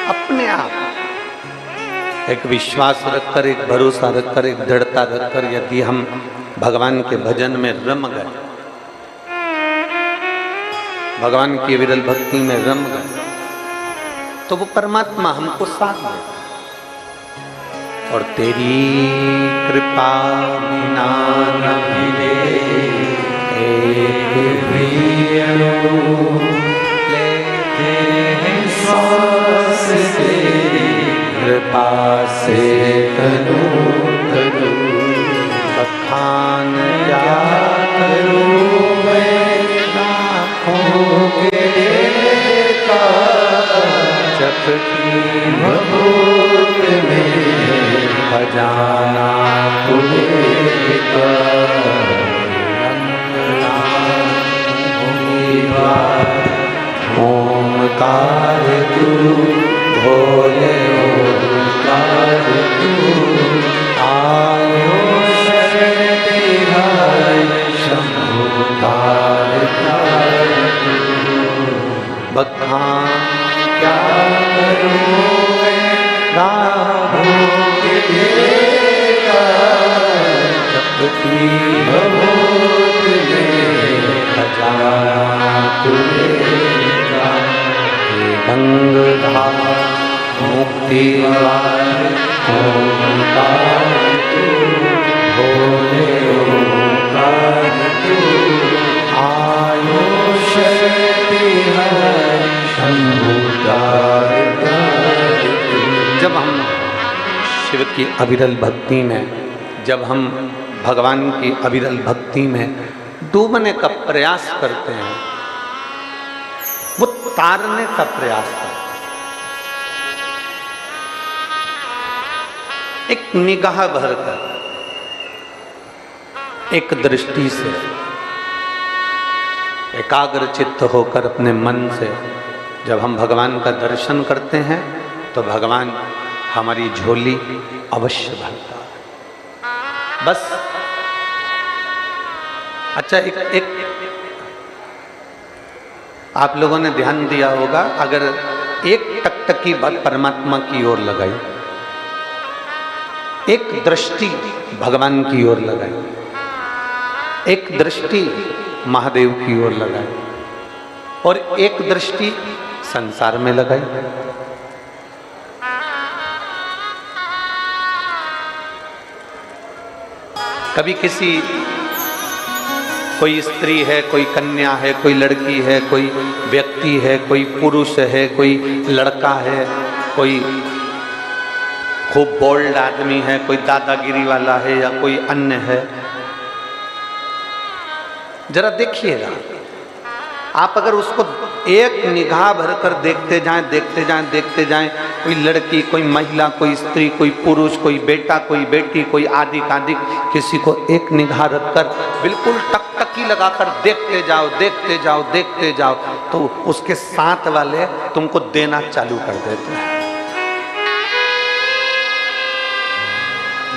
अपने आप एक विश्वास रखकर, एक भरोसा रखकर, एक दृढ़ता रखकर यदि हम भगवान के भजन में रम गए, भगवान की विरल भक्ति में रम गए, तो वो परमात्मा हमको साथ दे। और तेरी कृपा बिना न मिले एक भी लेते हैं श्वास तेरी कृपा से तनु तनु। बखान क्या करूं मैं आँखों के देखा, चपटी भभूत में खजाना खुले का। ओंकार तू भोले ओंकार तू, आयो शरण तेरा शंभु तार तार तू। बखान क्या करूं मैं राहों के देखा, चपटी भभूत में खजाना खुलेगा। हे गंगाधार मुक्ति वाले ओंकार तू, भोले ओंकार तू, आयो शक्ति है शंभु तार तार तू। जब हम शिव की अविरल भक्ति में, जब हम भगवान की अविरल भक्ति में डूबने का प्रयास करते हैं, वो तारने का प्रयास करते हैं। एक निगाह भरकर, एक दृष्टि से, एकाग्र चित्त होकर अपने मन से जब हम भगवान का दर्शन करते हैं तो भगवान हमारी झोली अवश्य भरता है। बस अच्छा, एक आप लोगों ने ध्यान दिया होगा, अगर एक टकटकी परमात्मा की ओर लगाई, एक दृष्टि भगवान की ओर लगाई, एक दृष्टि महादेव की ओर लगाई और एक दृष्टि संसार में लगाई, कभी किसी कोई स्त्री है, कोई कन्या है, कोई लड़की है, कोई व्यक्ति है, कोई पुरुष है, कोई लड़का है, कोई खूब बोल्ड आदमी है, कोई दादागिरी वाला है या कोई अन्य है, जरा देखिएगा आप। अगर उसको एक निगाह भरकर देखते जाएं, देखते जाएं, देखते जाएं, कोई लड़की, कोई महिला, कोई स्त्री, कोई पुरुष, कोई बेटा, कोई बेटी, कोई आदि आदि, किसी को एक निगाह रखकर बिल्कुल टकटकी लगाकर देखते जाओ, देखते जाओ, देखते जाओ, तो उसके साथ वाले तुमको देना चालू कर देते हैं।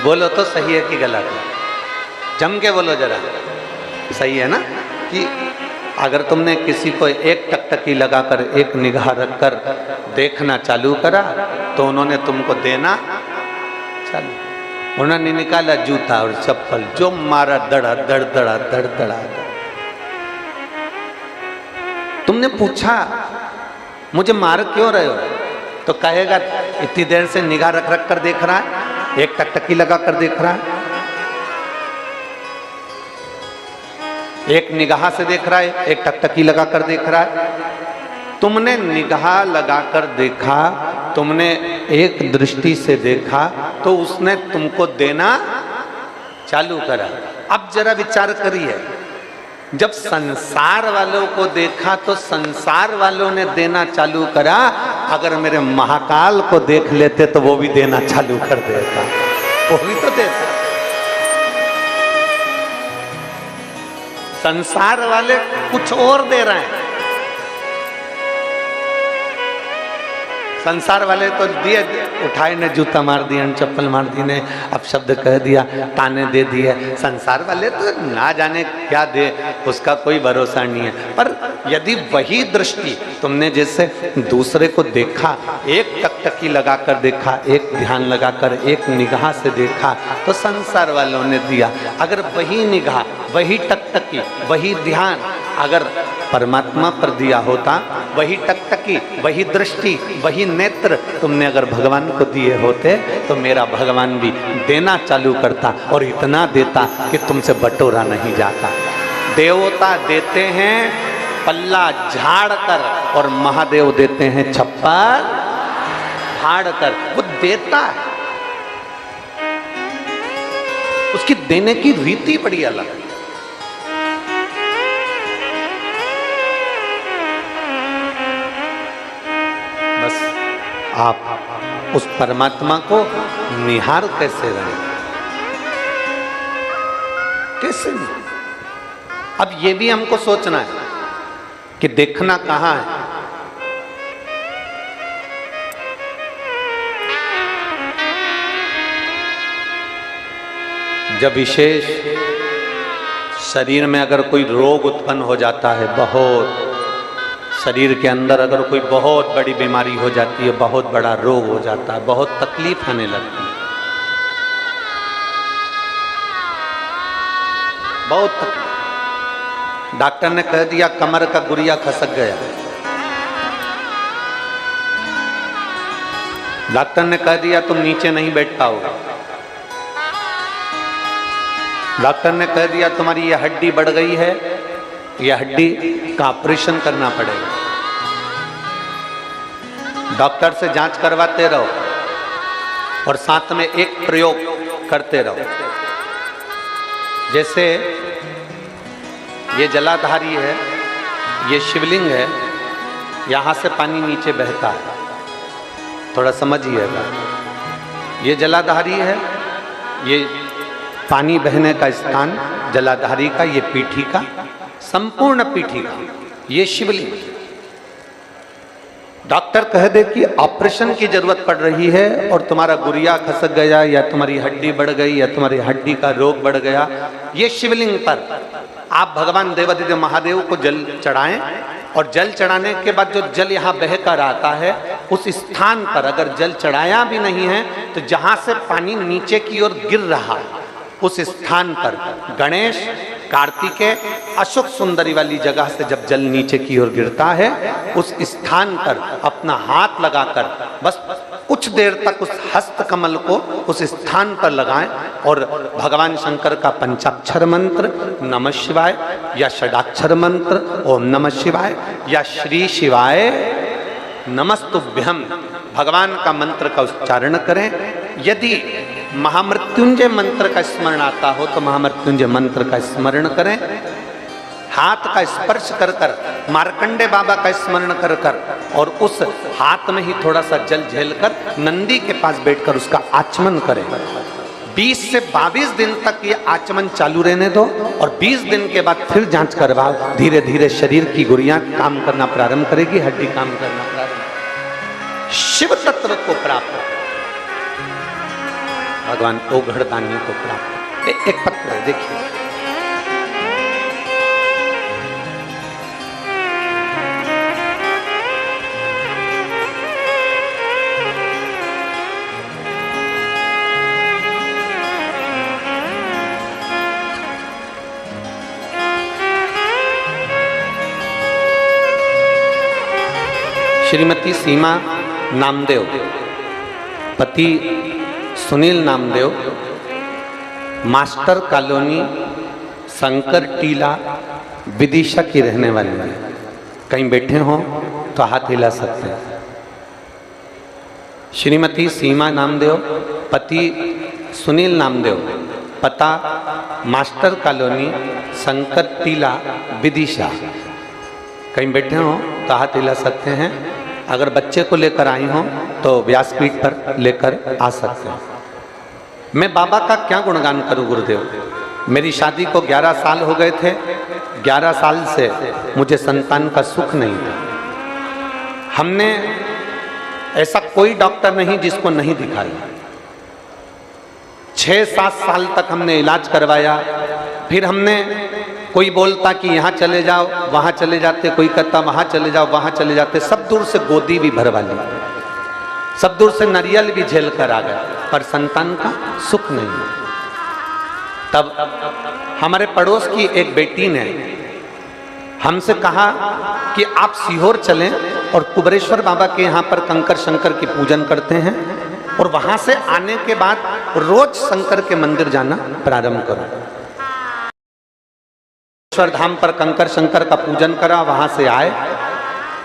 बोलो तो सही है कि गलत है? जम के बोलो जरा, सही है ना? कि अगर तुमने किसी को एक टकटकी लगाकर, एक निगाह रखकर देखना चालू करा तो उन्होंने तुमको देना चालू। उन्होंने निकाला जूता और चप्पल, जो मारा दड़ा दड़ दड़ा दड़ दड़ा। तुमने पूछा मुझे मार क्यों रहे हो, तो कहेगा इतनी देर से निगाह रख रख कर देख रहा है, एक टकटकी लगा कर देख रहा है, एक निगाह से देख रहा है, एक टकटकी लगा कर देख रहा है। तुमने निगाह लगाकर देखा, तुमने एक दृष्टि से देखा, तो उसने तुमको देना चालू करा। अब जरा विचार करिए, जब संसार वालों को देखा तो संसार वालों ने देना चालू करा, अगर मेरे महाकाल को देख लेते तो वो भी देना चालू कर देता, वो भी तो देता। संसार वाले कुछ और दे रहे हैं, संसार वाले तो दिए, उठाए ने जूता मार दिया, चप्पल मार दी ने, अब शब्द कह दिया, ताने दे दिए। संसार वाले तो ना जाने क्या दे, उसका कोई भरोसा नहीं है। पर यदि वही दृष्टि तुमने जैसे दूसरे को देखा, एक टकटकी लगाकर देखा, एक ध्यान लगाकर, एक निगाह से देखा, तो संसार वालों ने दिया। अगर वही निगाह, वही टकटकी, वही ध्यान अगर परमात्मा पर दिया होता, वही टकटकी, वही दृष्टि, वही नेत्र तुमने अगर भगवान को दिए होते, तो मेरा भगवान भी देना चालू करता और इतना देता कि तुमसे बटोरा नहीं जाता। देवता देते हैं पल्ला झाड़ कर और महादेव देते हैं छप्पर फाड़ कर। वो देता है, उसकी देने की रीति बड़ी अलग है। बस आप उस परमात्मा को निहार कैसे रहे, कैसे नहीं? अब ये भी हमको सोचना है कि देखना कहां है। जब विशेष शरीर में अगर कोई रोग उत्पन्न हो जाता है, बहुत शरीर के अंदर अगर कोई बहुत बड़ी बीमारी हो जाती है, बहुत बड़ा रोग हो जाता है, बहुत तकलीफ आने लगती है, बहुत तकलीफ। डॉक्टर ने कह दिया कमर का गुरिया खसक गया, डॉक्टर ने कह दिया तुम नीचे नहीं बैठ पाओगे, डॉक्टर ने कह दिया तुम्हारी ये हड्डी बढ़ गई है, ये हड्डी का ऑपरेशन करना पड़ेगा। डॉक्टर से जांच करवाते रहो और साथ में एक प्रयोग करते रहो। जैसे ये जलाधारी है, ये शिवलिंग है, यहां से पानी नीचे बहता है, थोड़ा समझिएगा। ये जलाधारी है, ये पानी बहने का स्थान जलाधारी का, ये पीठी का, संपूर्ण पीठी का, ये शिवलिंग। डॉक्टर कह दे कि ऑपरेशन की जरूरत पड़ रही है और तुम्हारा गुरिया खसक गया या तुम्हारी हड्डी बढ़ गई या तुम्हारी हड्डी का रोग बढ़ गया, ये शिवलिंग पर आप भगवान देवाधिदेव महादेव को जल चढ़ाएं और जल चढ़ाने के बाद जो जल यहाँ बहकर आता है, उस स्थान पर अगर जल चढ़ाया भी नहीं है तो जहां से पानी नीचे की ओर गिर रहा है, उस स्थान पर गणेश, कार्तिकेय, अशोक सुंदरी वाली जगह से जब जल नीचे की ओर गिरता है, उस स्थान पर अपना हाथ लगाकर बस कुछ देर तक उस हस्त कमल को उस स्थान पर लगाएं और भगवान शंकर का पंचाक्षर मंत्र नमः शिवाय या षडाक्षर मंत्र ओम नमः शिवाय या श्री शिवाय नमस्तुभ्यम भगवान का मंत्र का उच्चारण करें। यदि महामृत्युंजय मंत्र का स्मरण आता हो तो महामृत्युंजय मंत्र का स्मरण करें। हाथ का स्पर्श कर कर, मार्कंडे बाबा का स्मरण कर कर और उस हाथ में ही थोड़ा सा जल झेल कर नंदी के पास बैठकर उसका आचमन करें। 20 से 22 दिन तक ये आचमन चालू रहने दो और 20 दिन के बाद फिर जांच करवाओ। धीरे धीरे शरीर की गुड़ियां काम करना प्रारंभ करेगी, हड्डी काम करना प्रारंभ, शिव तत्व को प्राप्त, भगवान ओघड़दानी को प्राप्त। एक पत्र है, देखिए, श्रीमती सीमा नामदेव, पति सुनील नामदेव, मास्टर कॉलोनी शंकर टीला विदिशा की रहने वाली है। कहीं बैठे हों तो हाथ हिला सकते हैं। श्रीमती सीमा नामदेव, पति सुनील नामदेव, पता मास्टर कॉलोनी शंकर टीला विदिशा। कहीं बैठे हों तो हाथ हिला सकते हैं। अगर बच्चे को लेकर आई हों तो व्यासपीठ पर लेकर आ सकते हैं। मैं बाबा का क्या गुणगान करूं गुरुदेव। मेरी शादी को 11 साल हो गए थे, 11 साल से मुझे संतान का सुख नहीं था। हमने ऐसा कोई डॉक्टर नहीं जिसको नहीं दिखाया। 6-7 साल तक हमने इलाज करवाया, फिर हमने कोई बोलता कि यहाँ चले जाओ, वहाँ चले जाते, कोई कहता वहाँ चले जाओ, वहाँ चले जाते, सब दूर से गोदी भी भरवा ली, सब दूर से नारियल भी झेल कर आ गए, पर संतान का सुख नहीं। तब हमारे पड़ोस की एक बेटी ने हमसे कहा कि आप सीहोर चलें और कुबरेश्वर बाबा के यहाँ पर कंकर शंकर की पूजन करते हैं, और वहां से आने के बाद रोज शंकर के मंदिर जाना प्रारंभ करो। ईश्वर धाम पर कंकर शंकर का पूजन करा, वहां से आए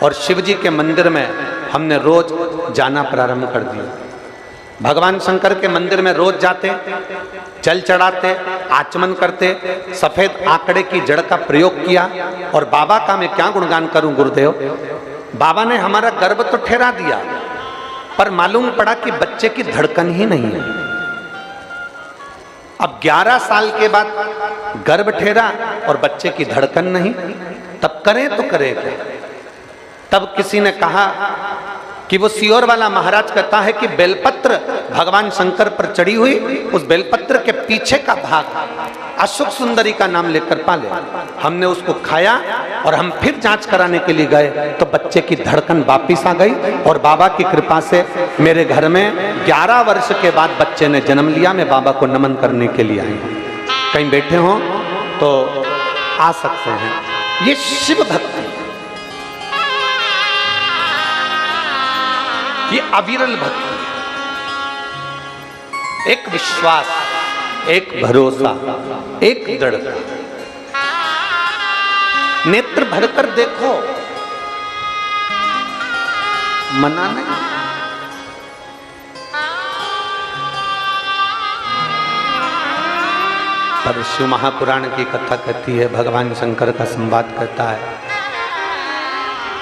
और शिव जी के मंदिर में हमने रोज जाना प्रारंभ कर दिया। भगवान शंकर के मंदिर में रोज जाते, जल चढ़ाते, आचमन करते, सफेद आंकड़े की जड़ का प्रयोग किया। और बाबा का मैं क्या गुणगान करूं गुरुदेव, बाबा ने हमारा गर्भ तो ठहरा दिया, पर मालूम पड़ा कि बच्चे की धड़कन ही नहीं है। अब 11 साल के बाद गर्भ ठहरा और बच्चे की धड़कन नहीं, तब करें तो करें क्या। तब किसी ने कहा कि वो सीहोर वाला महाराज कहता है कि बेलपत्र भगवान शंकर पर चढ़ी हुई, उस बेलपत्र के पीछे का भाग अशोक सुंदरी का नाम लेकर पाले। हमने उसको खाया और हम फिर जांच कराने के लिए गए तो बच्चे की धड़कन वापिस आ गई, और बाबा की कृपा से मेरे घर में 11 वर्ष के बाद बच्चे ने जन्म लिया। मैं बाबा को नमन करने के लिए आई हूँ। कहीं बैठे हो तो आ सकते हैं। ये शिव भक्ति, ये अविरल भक्ति, एक विश्वास, एक भरोसा, एक दृढ़ता। नेत्र भरकर देखो, मना नहीं। पर शिव महापुराण की कथा कहती है, भगवान शंकर का संवाद कहता है,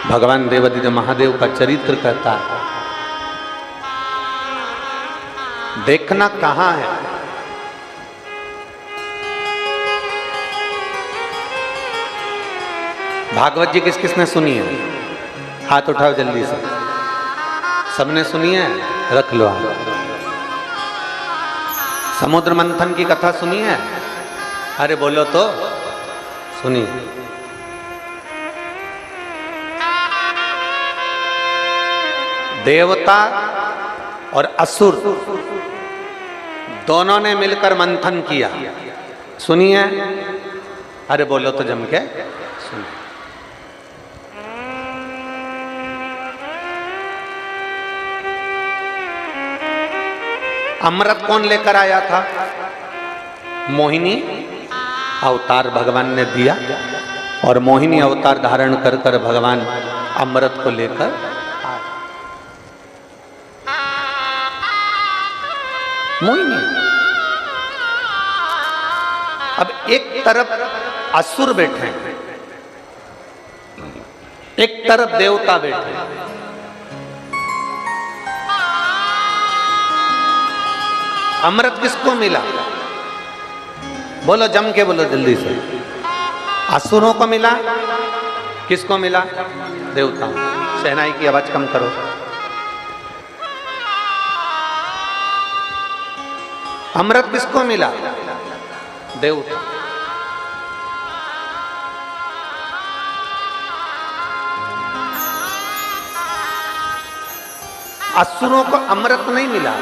भगवान देवादिदेव महादेव का चरित्र कहता है। देखना कहां है, भागवत जी किस किसने सुनी है? हाथ उठाओ जल्दी से। सबने सुनी है? रख लो हाथ। समुद्र मंथन की कथा सुनी है? अरे बोलो तो। सुनी। देवता और असुर दोनों ने मिलकर मंथन किया, सुनिए। अरे बोलो तो जम के सुनिए। अमृत कौन लेकर आया था? मोहिनी अवतार भगवान ने दिया, और मोहिनी अवतार धारण कर कर भगवान अमृत को लेकर मोहिनी। अब एक तरफ असुर बैठे हैं, एक तरफ देवता बैठे हैं। अमृत किसको मिला? बोलो जम के बोलो जल्दी से। असुरों को मिला, किसको मिला? देवताओं। शहनाई की आवाज कम करो। अमृत किसको मिला? देवता। असुरों को अमृत नहीं मिला।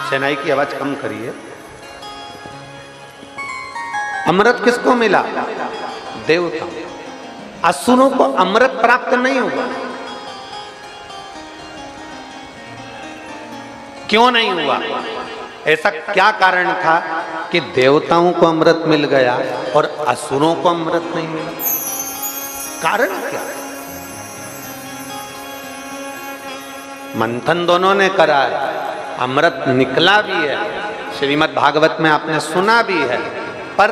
शहनाई की आवाज कम करिए। अमृत किसको मिला? देवता। असुरों को अमृत प्राप्त नहीं हुआ। क्यों नहीं हुआ? ऐसा क्या कारण था कि देवताओं को अमृत मिल गया और असुरों को अमृत नहीं मिला? कारण क्या? मंथन दोनों ने करा है, अमृत निकला भी है, श्रीमद् भागवत में आपने सुना भी है, पर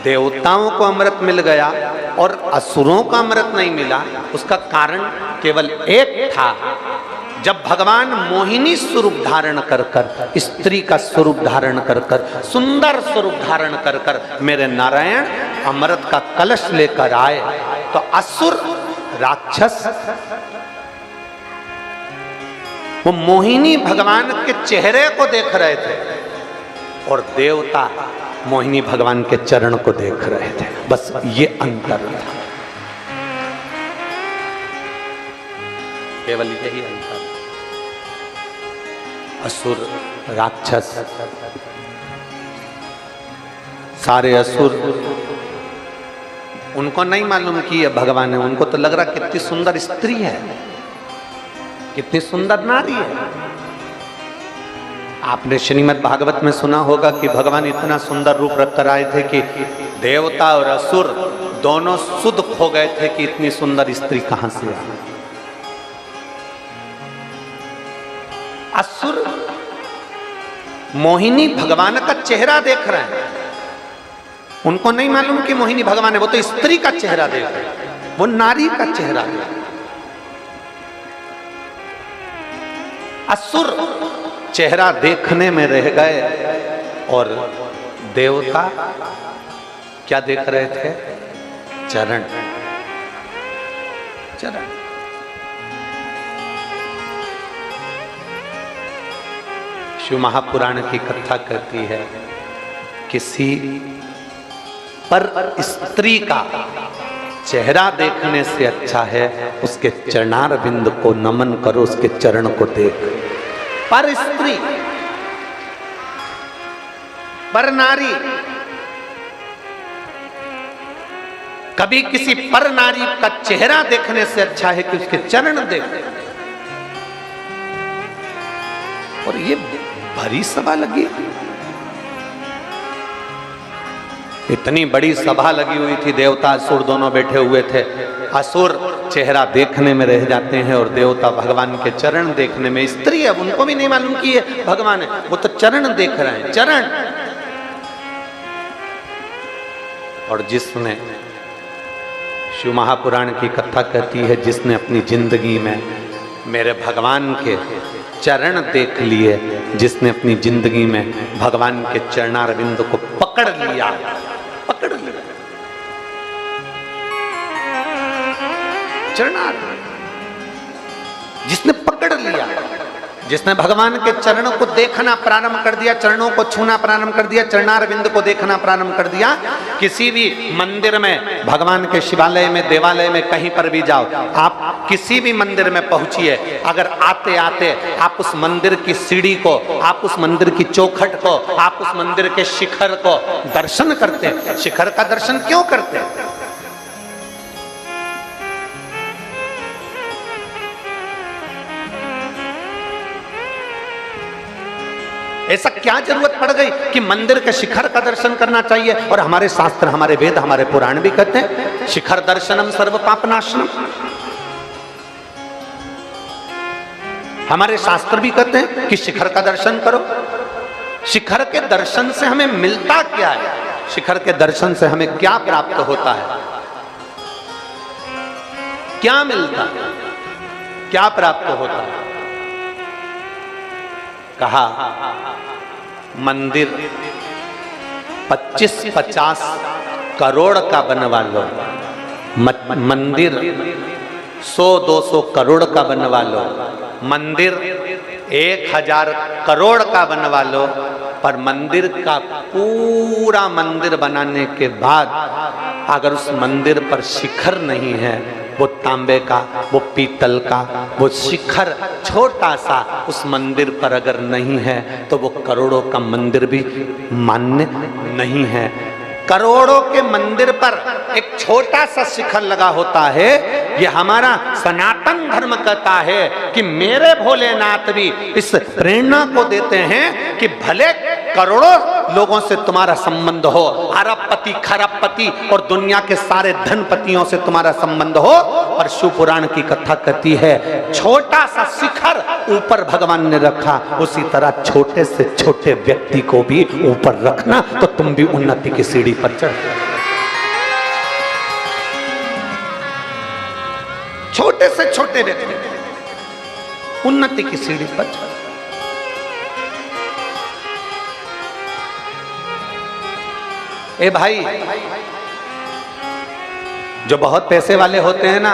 देवताओं को अमृत मिल गया और असुरों को अमृत नहीं मिला। उसका कारण केवल एक था। जब भगवान मोहिनी स्वरूप धारण कर कर, स्त्री का स्वरूप धारण कर कर, सुंदर स्वरूप धारण कर कर मेरे नारायण अमृत का कलश लेकर आए, तो असुर राक्षस वो मोहिनी भगवान के चेहरे को देख रहे थे और देवता मोहिनी भगवान के चरण को देख रहे थे। बस ये अंतर था, केवल यही अंतर। असुर राक्षस सारे असुर, उनको नहीं मालूम कि ये भगवान है। उनको तो लग रहा कितनी सुंदर स्त्री है, कितनी सुंदर नारी है। आपने श्रीमद् भागवत में सुना होगा कि भगवान इतना सुंदर रूप रख कर आए थे कि देवता और असुर दोनों सुध खो गए थे कि इतनी सुंदर स्त्री कहां से आई। असुर मोहिनी भगवान का चेहरा देख रहे हैं, उनको नहीं मालूम कि मोहिनी भगवान है। वो तो स्त्री का चेहरा देख रहे हैं, वो नारी का चेहरा देख रहे हैं। असुर चेहरा देखने में रह गए और देवता क्या देख रहे थे? चरण, चरण। शिव महापुराण की कथा कहती है, किसी पर स्त्री का चेहरा देखने से अच्छा है उसके चरणार बिंद को नमन करो, उसके चरण को देख। पर स्त्री, पर नारी, कभी किसी पर नारी का चेहरा देखने से अच्छा है कि उसके चरण देख। और ये भरी सभा लगी, इतनी बड़ी सभा लगी हुई थी, देवता असुर दोनों बैठे हुए थे। असुर चेहरा देखने में रह जाते हैं और देवता भगवान के चरण देखने में। स्त्री है, उनको भी नहीं मालूम कि ये भगवान है, वो तो चरण देख रहे हैं, चरण। और जिसने, शिव महापुराण की कथा कहती है, जिसने अपनी जिंदगी में मेरे भगवान के चरण देख लिए, जिसने अपनी जिंदगी में भगवान के चरणारविंद को पकड़ लिया, पकड़ लिया, चरणार, जिसने पकड़ लिया, जिसने भगवान के चरणों को देखना प्रारंभ कर दिया, चरणों को छूना प्रारंभ कर दिया, चरणारविंद को देखना प्रारंभ कर दिया। किसी भी मंदिर में, भगवान के शिवालय में, देवालय में, कहीं पर भी जाओ, आप किसी भी मंदिर में पहुंचिए, अगर आते आते आप उस मंदिर की सीढ़ी को, आप उस मंदिर की चौखट को, आप उस मंदिर के शिखर को दर्शन करते, शिखर का दर्शन क्यों करते? ऐसा क्या जरूरत पड़ गई कि मंदिर के शिखर का दर्शन करना चाहिए? और हमारे शास्त्र, हमारे वेद, हमारे पुराण भी कहते हैं शिखर दर्शनम सर्व पापनाशनम। हमारे शास्त्र भी कहते हैं कि शिखर का दर्शन करो। शिखर के दर्शन से हमें मिलता क्या है? शिखर के दर्शन से हमें क्या प्राप्त होता है? क्या मिलता है? क्या प्राप्त होता है? कहा मंदिर 25-50 करोड़ का बनवा लो, मंदिर 100-200 करोड़ का बनवा लो, मंदिर 1000 करोड़ का बनवा लो, पर मंदिर का पूरा मंदिर बनाने के बाद अगर उस मंदिर पर शिखर नहीं है, वो तांबे का, वो पीतल का, वो शिखर छोटा सा उस मंदिर पर अगर नहीं है, तो वो करोड़ों का मंदिर भी मान्य नहीं है। करोड़ों के मंदिर पर एक छोटा सा शिखर लगा होता है। ये हमारा सनातन धर्म कहता है कि मेरे भोलेनाथ भी इस प्रेरणा को देते हैं कि भले करोड़ों लोगों से तुम्हारा संबंध हो, अरबपति, खरबपति और दुनिया के सारे धनपतियों से तुम्हारा संबंध हो, और शिव पुराण की कथा कहती है छोटा सा शिखर ऊपर भगवान ने रखा, उसी तरह छोटे से छोटे व्यक्ति को भी ऊपर रखना, तो तुम भी उन्नति की सीढ़ी पर चढ़। छोटे से छोटे व्यक्ति उन्नति की सीढ़ी पर चढ़। ए भाई, जो बहुत पैसे वाले होते हैं ना,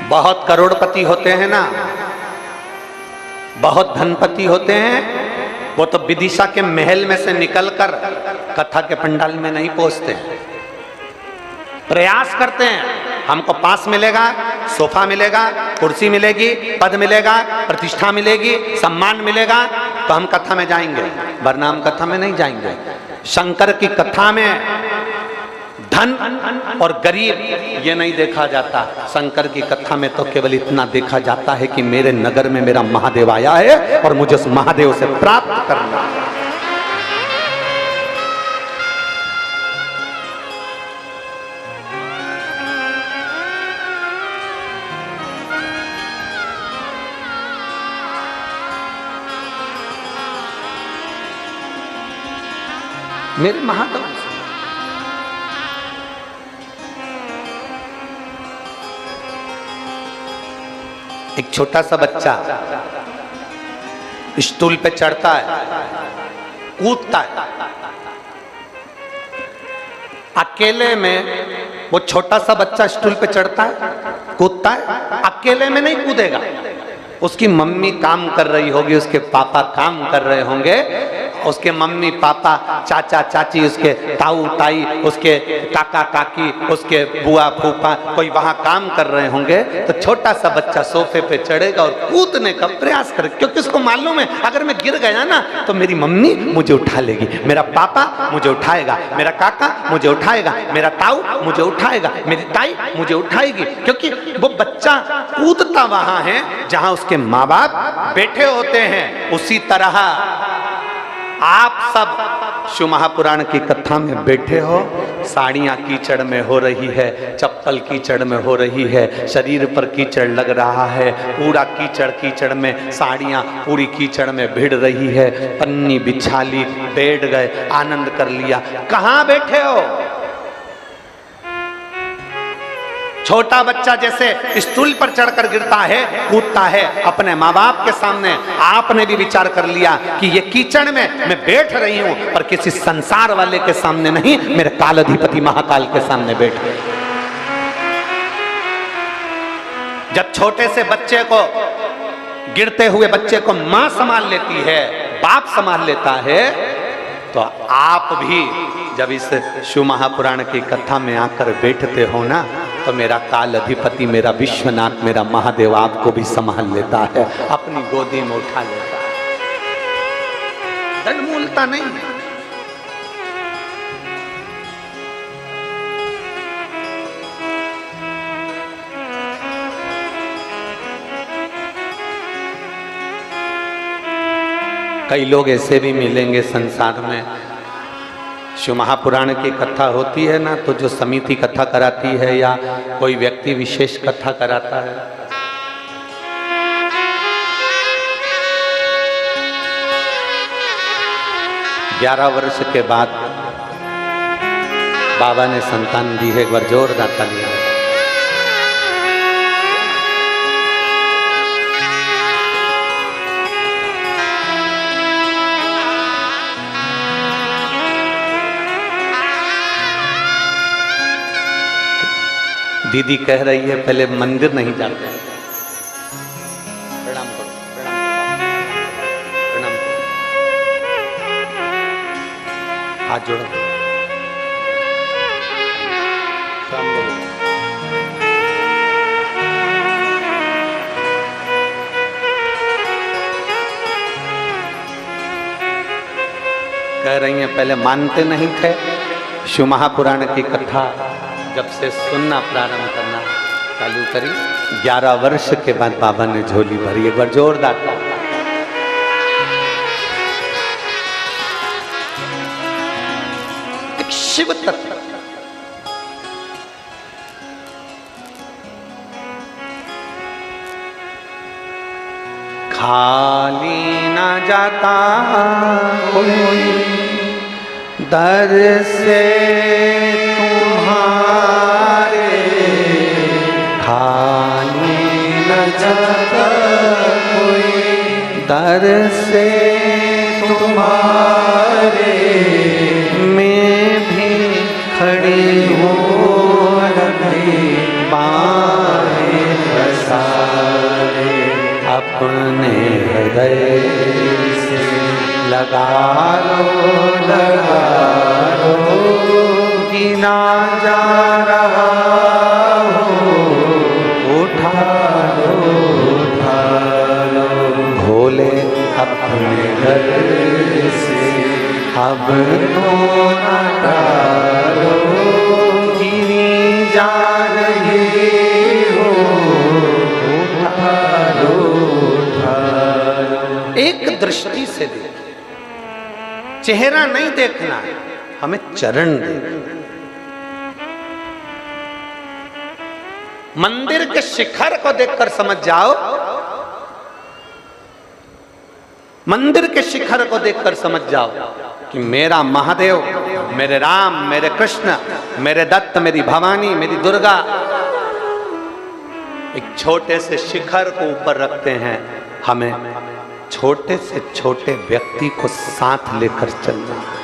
बहुत करोड़पति होते हैं ना, बहुत धनपति होते हैं, वो तो विदिशा के महल में से निकलकर कथा के पंडाल में नहीं पहुंचते हैं, प्रयास करते हैं हमको पास मिलेगा, सोफा मिलेगा, कुर्सी मिलेगी, पद मिलेगा, प्रतिष्ठा मिलेगी, सम्मान मिलेगा तो हम कथा में जाएंगे, वरना हम कथा में नहीं जाएंगे। शंकर की कथा में धन और गरीब ये नहीं देखा जाता, शंकर की कथा में तो केवल इतना देखा जाता है कि मेरे नगर में मेरा महादेव आया है और मुझे उस महादेव से प्राप्त करना है। मेरे महादेव एक छोटा सा बच्चा स्टूल पे चढ़ता है, कूदता है, अकेले में वो छोटा सा बच्चा स्टूल पे चढ़ता है, कूदता है, अकेले में नहीं कूदेगा, उसकी मम्मी काम कर रही होगी, उसके पापा काम कर रहे होंगे, उसके मम्मी पापा चाचा चाची, उसके ताऊ ताई, उसके काका काकी, उसके बुआ फूफा कोई वहां काम कर रहे होंगे, तो छोटा सा बच्चा सोफे पे चढ़ेगा और कूदने का प्रयास करे, क्योंकि उसको मालूम है अगर मैं गिर गया ना तो मेरी मम्मी मुझे उठा लेगी, मेरा पापा मुझे उठाएगा, मेरा काका मुझे उठाएगा, मेरा ताऊ मुझे उठाएगा, मेरी ताई मुझे उठाएगी, क्योंकि वो बच्चा कूदता वहां है जहां उसके माँ बाप बैठे होते हैं। उसी तरह आप सब शिव महापुराण की कथा में बैठे हो, साड़ियाँ कीचड़ में हो रही है, चप्पल कीचड़ में हो रही है, शरीर पर कीचड़ लग रहा है, पूरा कीचड़ कीचड़ में, साड़ियाँ पूरी कीचड़ में भिड़ रही है, पन्नी बिछा ली, बैठ गए, आनंद कर लिया। कहाँ बैठे हो? छोटा बच्चा जैसे स्टूल पर चढ़कर गिरता है, कूदता है अपने माँ बाप के सामने, आपने भी विचार कर लिया कि ये कीचड़ में मैं बैठ रही हूं, पर किसी संसार वाले के सामने नहीं, मेरे कालाधिपति महाकाल के सामने बैठ गए। जब छोटे से बच्चे को, गिरते हुए बच्चे को मां संभाल लेती है, बाप संभाल लेता है, तो आप भी जब इस शिव महापुराण की कथा में आकर बैठते हो ना, तो मेरा काल अधिपति, मेरा विश्वनाथ, मेरा महादेव आपको भी संभाल लेता है, अपनी गोदी में उठा लेता है, दंड मूलता नहीं है। कई लोग ऐसे भी मिलेंगे संसार में, शिव महापुराण की कथा होती है ना, तो जो समिति कथा कराती है या कोई व्यक्ति विशेष कथा कराता है, ग्यारह वर्ष के बाद बाबा ने संतान दी है, एक बार जोरदार तालियां। दीदी कह रही है पहले मंदिर नहीं जाते। प्रणाम करो, प्रणाम करो, हाथ जोड़ो। कह रही हैं पहले मानते नहीं थे, शिव महापुराण की कथा जब से सुनना प्रारंभ करना चालू करी, 11 वर्ष के बाद बाबा ने झोली भरी। एक बार जोरदार एक शिव तत्व, खाली ना जाता कोई दर से तुम्हारे, खाली न जाता कोई दर से तुम्हारे, मैं भी खड़ी हूँ बाएं बसारे, अपने हृदय से लगा लो कि ना जा रहा हो, उठा लो भोले अपने घर से अब तो ना डालो, गिरी जा रही हो, उठा लो। एक दृष्टि से देख, चेहरा नहीं देखना है, हमें चरण देखना। मंदिर के शिखर को देखकर समझ जाओ, मंदिर के शिखर को देखकर समझ जाओ कि मेरा महादेव, मेरे राम, मेरे कृष्ण, मेरे दत्त, मेरी भवानी, मेरी दुर्गा एक छोटे से शिखर को ऊपर रखते हैं। हमें छोटे से छोटे व्यक्ति को साथ लेकर चलना है,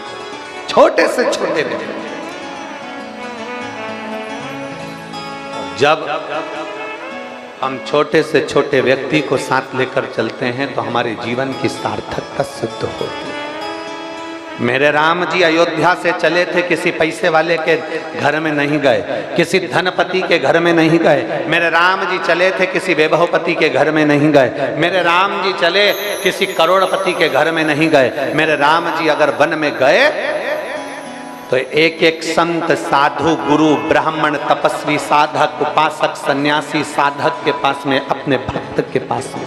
छोटे से छोटे व्यक्ति। जब हम छोटे से छोटे व्यक्ति को साथ लेकर चलते हैं तो हमारे जीवन की सार्थकता सिद्ध होती है। मेरे राम जी अयोध्या से चले थे, किसी पैसे वाले के घर में नहीं गए, किसी धनपति के घर में नहीं गए। मेरे राम जी चले थे, किसी वैभवपति के घर में नहीं गए। मेरे राम जी चले, किसी करोड़पति के घर में नहीं गए। मेरे राम जी अगर वन में गए तो एक एक संत, साधु, गुरु, ब्राह्मण, तपस्वी, साधक, उपासक, सन्यासी, साधक के पास में, अपने भक्त के पास में।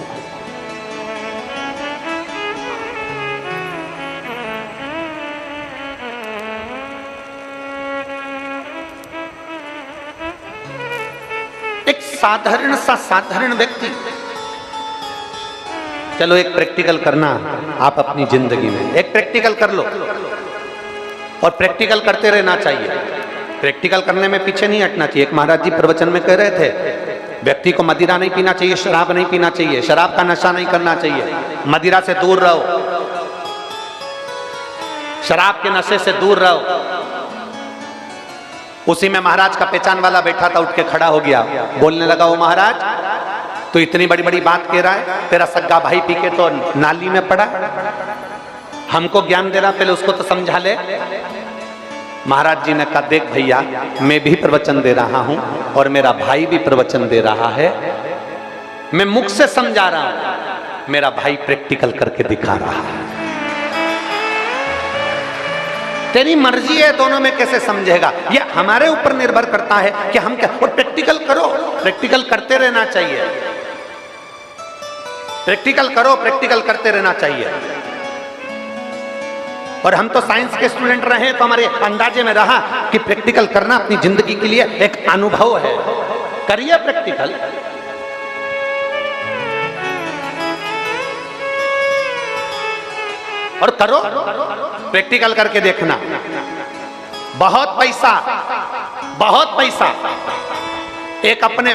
एक साधारण सा साधारण व्यक्ति, चलो एक प्रैक्टिकल करना आप अपनी जिंदगी में, एक प्रैक्टिकल कर लो और प्रैक्टिकल करते रहना चाहिए। प्रैक्टिकल करने में पीछे नहीं हटना चाहिए। एक महाराज जी प्रवचन में कह रहे थे, व्यक्ति को मदिरा नहीं पीना चाहिए, शराब नहीं पीना चाहिए, शराब का नशा नहीं करना चाहिए, मदिरा से दूर रहो, शराब के नशे से दूर रहो। उसी में महाराज का पहचान वाला बैठा था, उठ के खड़ा हो गया, बोलने लगा, वो महाराज तो इतनी बड़ी बड़ी बात कह रहा है, तेरा सग्गा भाई पी के तो नाली में पड़ा, हमको ज्ञान दे रहा, पहले उसको तो समझा ले। महाराज जी ने कहा, देख भैया, मैं भी प्रवचन दे रहा हूं और मेरा भाई भी प्रवचन दे रहा है, मैं मुख से समझा रहा हूं, मेरा भाई प्रैक्टिकल करके दिखा रहा है। तेरी मर्जी है दोनों में कैसे समझेगा, ये हमारे ऊपर निर्भर करता है कि हम क्या। और प्रैक्टिकल करो, प्रैक्टिकल करते रहना चाहिए, प्रैक्टिकल करो, प्रैक्टिकल करते रहना चाहिए। और हम तो साइंस के स्टूडेंट रहे तो हमारे अंदाजे में रहा कि प्रैक्टिकल करना अपनी जिंदगी के लिए एक अनुभव है। करिए प्रैक्टिकल। और करो, प्रैक्टिकल करके देखना। बहुत पैसा, बहुत पैसा एक अपने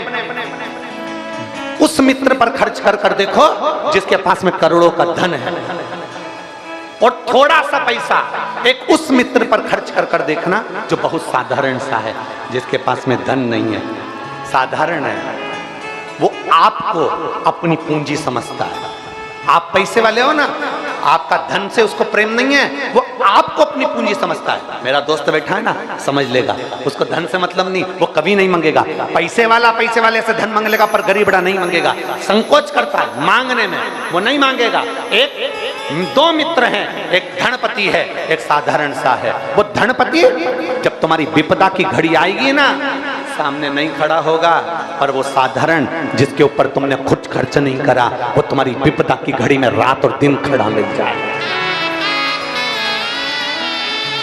उस मित्र पर खर्च कर कर देखो जिसके पास में करोड़ों का धन है, और थोड़ा सा पैसा एक उस मित्र पर खर्च कर कर देखना जो बहुत साधारण सा है, जिसके पास में धन नहीं है, साधारण है। वो आपको अपनी पूंजी समझता है। आप पैसे वाले हो ना, आपका धन से उसको प्रेम नहीं है, वो आपको अपनी पूंजी समझता है। मेरा दोस्त बैठा है ना, समझ लेगा, उसको धन से मतलब नहीं, वो कभी नहीं मांगेगा। पैसे वाला पैसे वाले से धन मांग लेगा, पर गरीबड़ा नहीं मांगेगा, संकोच करता है मांगने में, वो नहीं मांगेगा। एक दो मित्र हैं, एक धनपति है, एक साधारण सा है। वो धनपति जब तुम्हारी विपदा की घड़ी आएगी ना, सामने नहीं खड़ा होगा, और वो साधारण जिसके ऊपर तुमने खुद खर्च नहीं करा, वो तुम्हारी विपदा की घड़ी में रात और दिन खड़ा मिल जाएगा।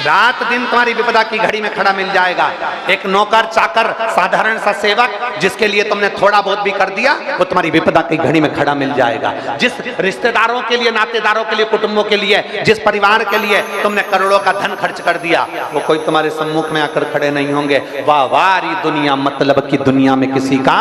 रात दिन तुम्हारी विपदा की घड़ी में खड़ा मिल जाएगा। एक नौकर चाकर साधारण सा सेवक जिसके लिए तुमने थोड़ा बहुत भी कर दिया, वो तुम्हारी विपदा की घड़ी में खड़ा मिल जाएगा। जिस रिश्तेदारों के लिए, नातेदारों के लिए, कुटुंबों के लिए, जिस परिवार के लिए तुमने करोड़ों का धन खर्च कर दिया, वो कोई तुम्हारे सम्मुख में आकर खड़े नहीं होंगे। वाह वाह, दुनिया मतलब की दुनिया में किसी का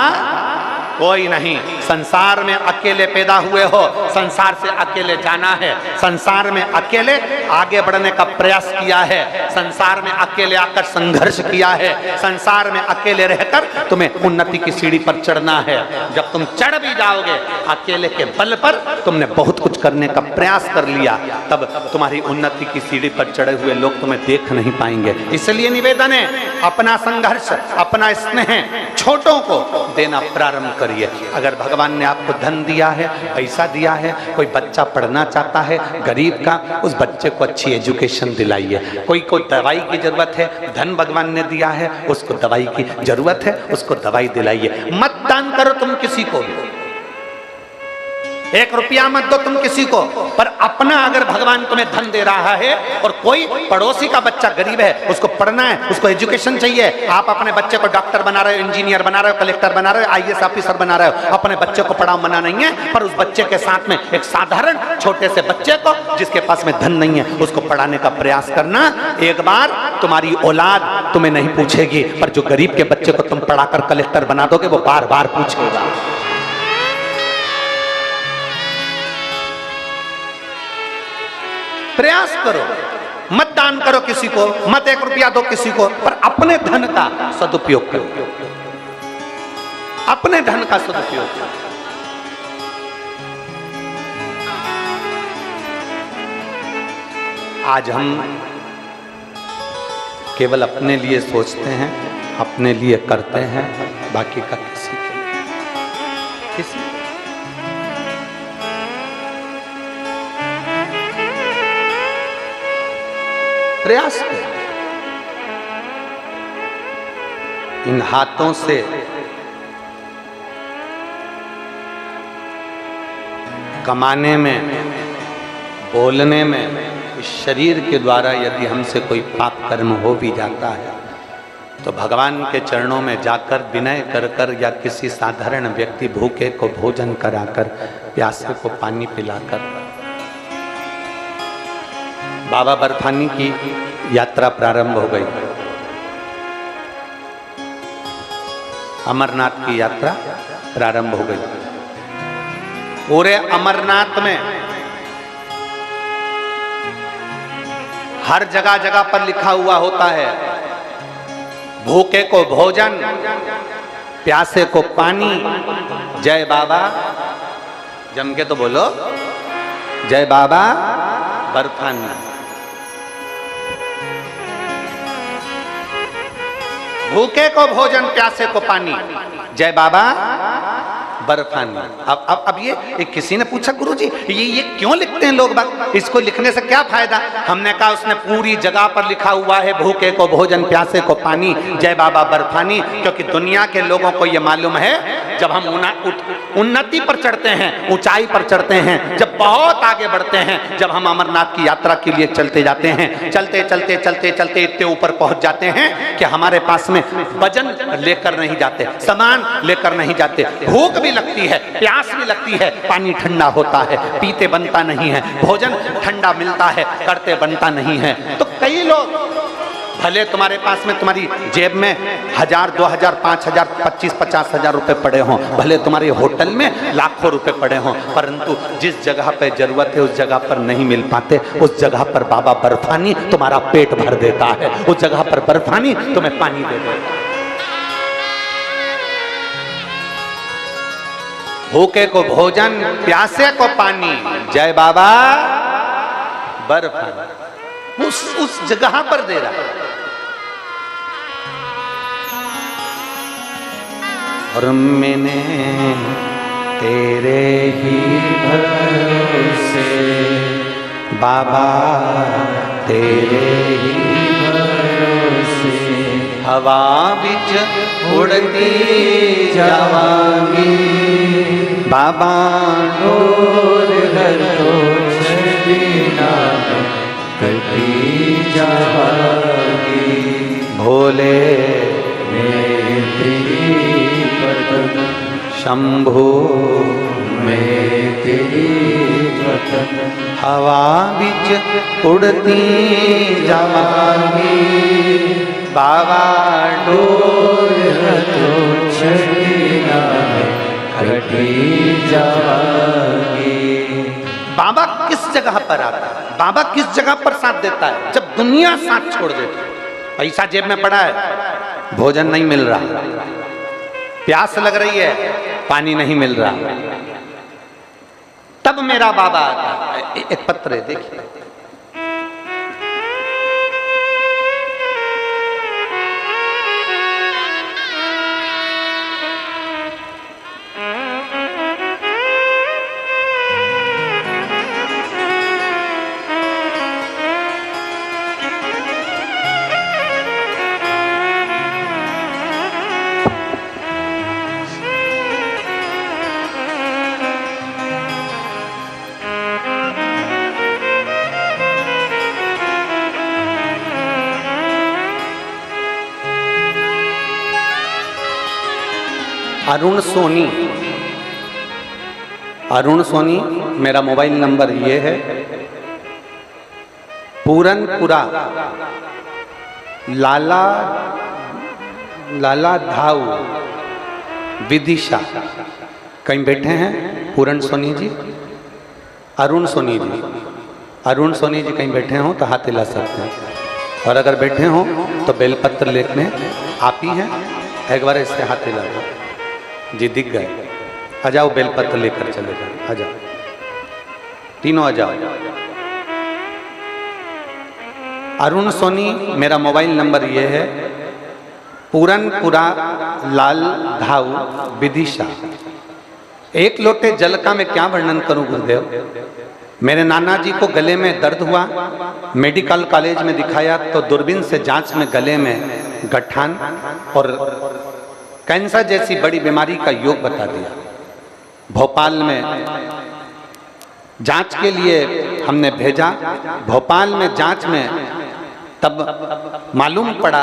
कोई नहीं। संसार में अकेले पैदा हुए हो, संसार से अकेले जाना है, संसार में अकेले आगे बढ़ने का प्रयास किया है, संसार में अकेले आकर संघर्ष किया है, संसार में अकेले रहकर तुम्हें उन्नति की सीढ़ी पर चढ़ना है। जब तुम चढ़ भी जाओगे अकेले के बल पर, तुमने बहुत कुछ करने का प्रयास कर लिया, तब तुम्हारी उन्नति की सीढ़ी पर चढ़े हुए लोग तुम्हें देख नहीं पाएंगे। इसलिए निवेदन है, अपना संघर्ष, अपना स्नेह छोटों को देना प्रारंभ करिए। अगर भगवान ने आपको धन दिया है, पैसा दिया है, कोई बच्चा पढ़ना चाहता है गरीब का, उस बच्चे को अच्छी एजुकेशन दिलाइए। कोई को दवाई की जरूरत है, धन भगवान ने दिया है, उसको दवाई की जरूरत है, उसको दवाई दिलाइए। मत दान करो तुम किसी को, 1 रुपया मत दो तुम किसी को, पर अपना अगर भगवान तुम्हें धन दे रहा है और कोई पड़ोसी का बच्चा गरीब है, उसको पढ़ना है, उसको एजुकेशन चाहिए, आप अपने बच्चे को डॉक्टर बना रहे हो, इंजीनियर बना रहे हो, कलेक्टर बना रहे हो, IAS ऑफिसर बना रहे हो, अपने बच्चे को पढ़ाओ, मना नहीं है, पर उस बच्चे के साथ में एक साधारण छोटे से बच्चे को जिसके पास में धन नहीं है, उसको पढ़ाने का प्रयास करना। एक बार तुम्हारी औलाद तुम्हें नहीं पूछेगी, पर जो गरीब के बच्चे को तुम पढ़ाकर कलेक्टर बना दोगे वो बार बार पूछेगा। प्रयास करो, मत दान करो किसी को, मत 1 रुपया दो किसी को, पर अपने धन का सदुपयोग करो, अपने धन का सदुपयोग करो। आज हम केवल अपने लिए सोचते हैं, अपने लिए करते हैं, बाकी का किसी के लिए, किसी प्रयास करें। इन हाथों से कमाने में, बोलने में, इस शरीर के द्वारा यदि हमसे कोई पाप कर्म हो भी जाता है तो भगवान के चरणों में जाकर विनय कर कर या किसी साधारण व्यक्ति भूखे को भोजन कराकर, प्यासे को पानी पिलाकर। बाबा बर्फानी की यात्रा प्रारंभ हो गई, अमरनाथ की यात्रा प्रारंभ हो गई। पूरे अमरनाथ में हर जगह जगह पर लिखा हुआ होता है, भूखे को भोजन, प्यासे को पानी, जय बाबा, जम के तो बोलो, जय बाबा बर्फानी। भूखे को भोजन, प्यासे को पानी, जय बाबा बर्फानी। अब ये किसी ने पूछा गुरुजी ये क्यों लिखते हैं लोग बाग, इसको लिखने से क्या फायदा? हमने कहा उसने पूरी जगह पर लिखा हुआ है भूखे को भोजन, प्यासे को पानी, जय बाबा बर्फानी, क्योंकि दुनिया के लोगों को ये मालूम है जब हम उन्नति पर चढ़ते हैं, ऊंचाई पर चढ़ते हैं, जब बहुत आगे बढ़ते हैं, जब हम अमरनाथ की यात्रा के लिए चलते जाते हैं, चलते चलते चलते चलते इतने ऊपर पहुंच जाते हैं कि हमारे पास में वजन लेकर नहीं जाते, सामान लेकर नहीं जाते, भूख भी लगती है, प्यास भी लगती है, पानी ठंडा होता है, पीते बनता नहीं है, भोजन ठंडा मिलता है, करते बनता नहीं है। तो कई लोग भले तुम्हारे पास में, तुम्हारी जेब में 1000, 2000, 5000, 25, 50,000 रुपए पड़े हों, भले तुम्हारे होटल में लाखों रुपए पड़े हों, परंतु जिस जगह पे जरूरत है उस जगह पर नहीं मिल पाते, उस जगह पर बाबा बर्फानी तुम्हारा पेट भर देता है, उस जगह पर बर्फानी तुम्हें पानी दे देता है। भूखे को भोजन, प्यासे को पानी, जय बाबा बर्फानी, उस जगह पर दे रहा है। और मैंने तेरे ही भरोसे बाबा, तेरे ही भरोसे हवा बिच उड़ती जावांगी बाबा, डोर घर तो छड़ीना कटी जावांगी, भोले मैं तेरी पतन, शंभो मैं तेरी पतन, हवा बिच उड़ती जावांगी बाबा, डोर तो छड़ीना कटी जाएगी। बाबा किस जगह पर आता है, बाबा किस जगह पर साथ देता है? जब दुनिया साथ छोड़ देती है। पैसा जेब में पड़ा है, भोजन नहीं मिल रहा, प्यास लग रही है, पानी नहीं मिल रहा, तब मेरा बाबा आता है। एक पत्र है, देखिए। अरुण सोनी, अरुण सोनी मेरा मोबाइल नंबर ये है। पूरनपुरा लाला धाऊ विदिशा, कहीं बैठे हैं पूरन सोनी जी, अरुण सोनी जी, अरुण सोनी जी कहीं बैठे हो तो हाथ हिला सकते हैं, और अगर बैठे हो तो बेलपत्र लेने आप ही हैं, एक बार इससे हाथ हिला दो जी, दिख गए। आ जाओ, बेलपत्र लेकर चले जाओ, आ जाओ, तीनों आ जाओ। अरुण सोनी मेरा मोबाइल नंबर ये है। पूरनपुरा लाल धाऊ विदिशा। एक लोटे जल का मैं क्या वर्णन करूं गुरुदेव। मेरे नाना जी को गले में दर्द हुआ, मेडिकल कॉलेज में दिखाया तो दूरबीन से जांच में गले में गठान और कैंसर जैसी बड़ी बीमारी का योग बता दिया। भोपाल में जांच के लिए हमने भेजा। भोपाल में जांच में तब मालूम पड़ा,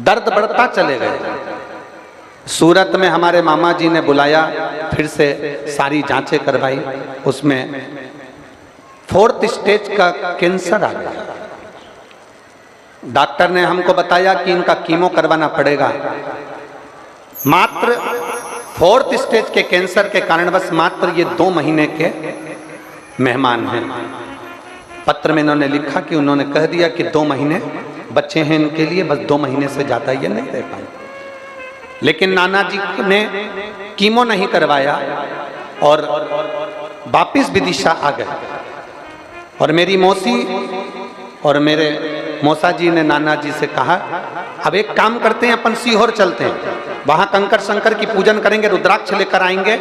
दर्द बढ़ता चले गए। सूरत में हमारे मामा जी ने बुलाया, फिर से सारी जांचें करवाई, उसमें 4th स्टेज का कैंसर आ गया। डॉक्टर ने हमको बताया कि इनका कीमो करवाना पड़ेगा। मात्र 4th स्टेज के कैंसर के कारणवश मात्र ये 2 महीने के मेहमान हैं। पत्र में इन्होंने लिखा कि उन्होंने कह दिया कि 2 महीने बच्चे हैं इनके लिए, बस 2 महीने से ज़्यादा ये नहीं रह पाए। लेकिन नाना जी ने कीमो नहीं करवाया और वापिस विदिशा आ गए। और मेरी मौसी और मेरे मौसा जी ने नाना जी से कहा, अब एक काम करते हैं, अपन सीहोर चलते हैं, वहां कंकर शंकर की पूजन करेंगे, रुद्राक्ष लेकर आएंगे,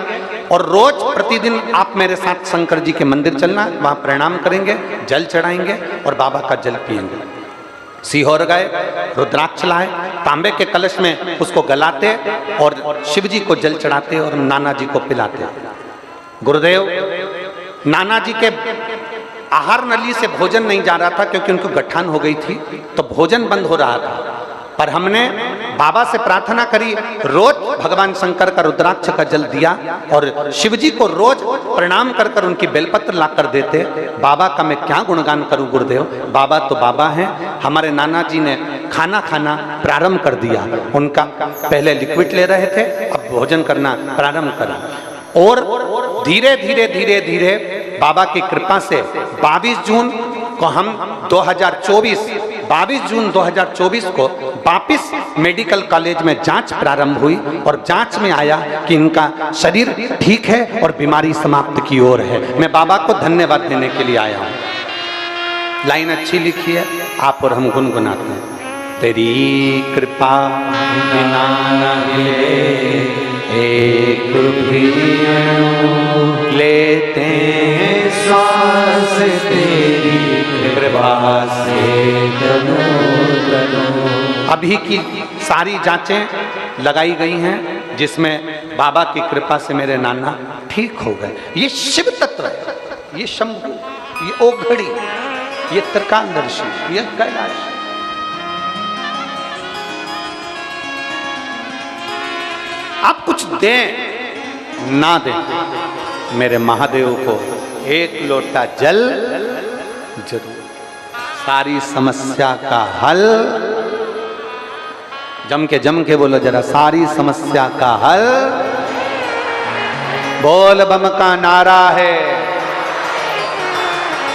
और रोज प्रतिदिन आप मेरे साथ शंकर जी के मंदिर चलना, वहां प्रणाम करेंगे, जल चढ़ाएंगे और बाबा का जल पिएंगे। सीहोर गए, रुद्राक्ष लाए, तांबे के कलश में उसको गलाते और शिव जी को जल चढ़ाते और नाना जी को पिलाते। गुरुदेव, नाना जी के आहार नली से भोजन नहीं जा रहा था क्योंकि उनको गठान हो गई थी, तो भोजन बंद हो रहा था। पर हमने बाबा से प्रार्थना करी, रोज भगवान शंकर का रुद्राक्ष का जल दिया और शिव जी को रोज प्रणाम कर कर उनकी बेलपत्र ला कर देते। बाबा का मैं क्या गुणगान करूं गुरुदेव, बाबा तो बाबा हैं। हमारे नाना जी ने खाना खाना प्रारंभ कर दिया। उनका पहले लिक्विड ले रहे थे, अब भोजन करना प्रारंभ करा, और धीरे धीरे धीरे धीरे बाबा की कृपा से 22 जून को हम 22 जून 2024 को वापिस मेडिकल कॉलेज में जांच प्रारंभ हुई और जांच में आया कि इनका शरीर ठीक है और बीमारी समाप्त की ओर है। मैं बाबा को धन्यवाद देने के लिए आया हूँ। लाइन अच्छी लिखी है, आप और हम गुनगुनाते हैं। तेरी कृपा बिना न हिले एक भी अणु, लेते हैं श्वास तेरी कृपा से तनो तनो। अभी की सारी जांचें लगाई गई हैं जिसमें बाबा की कृपा से मेरे नाना ठीक हो गए। ये शिव तत्व है, ये शंभु, ये ओघड़ी, ये त्रिकालदर्शी, ये कैलाश। आप कुछ दें ना दें, मेरे महादेव को एक लोटा जल जरूर, सारी समस्या का हल। जम के बोलो जरा, सारी समस्या का हल बोल बम का नारा है,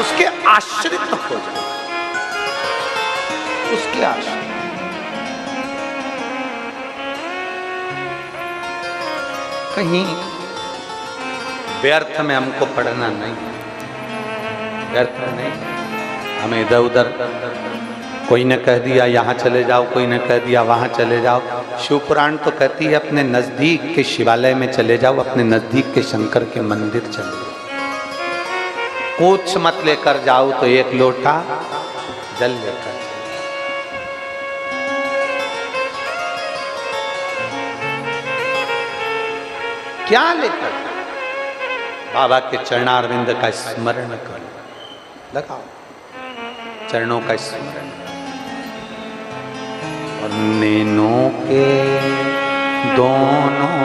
उसके आश्रित हो जाओ, उसके आश्रित। कहीं व्यर्थ में हमको पढ़ना नहीं, व्यर्थ में नहीं। हमें इधर उधर कोई ने कह दिया यहाँ चले जाओ, कोई ने कह दिया वहाँ चले जाओ। शिव पुराण तो कहती है अपने नजदीक के शिवालय में चले जाओ, अपने नजदीक के शंकर के मंदिर चले जाओ। कुछ मत लेकर जाओ तो एक लोटा जल लेकर। क्या लेकर? बाबा के चरणारविंद का स्मरण कर, लगाओ चरणों का स्मरण। और नैनों के दोनों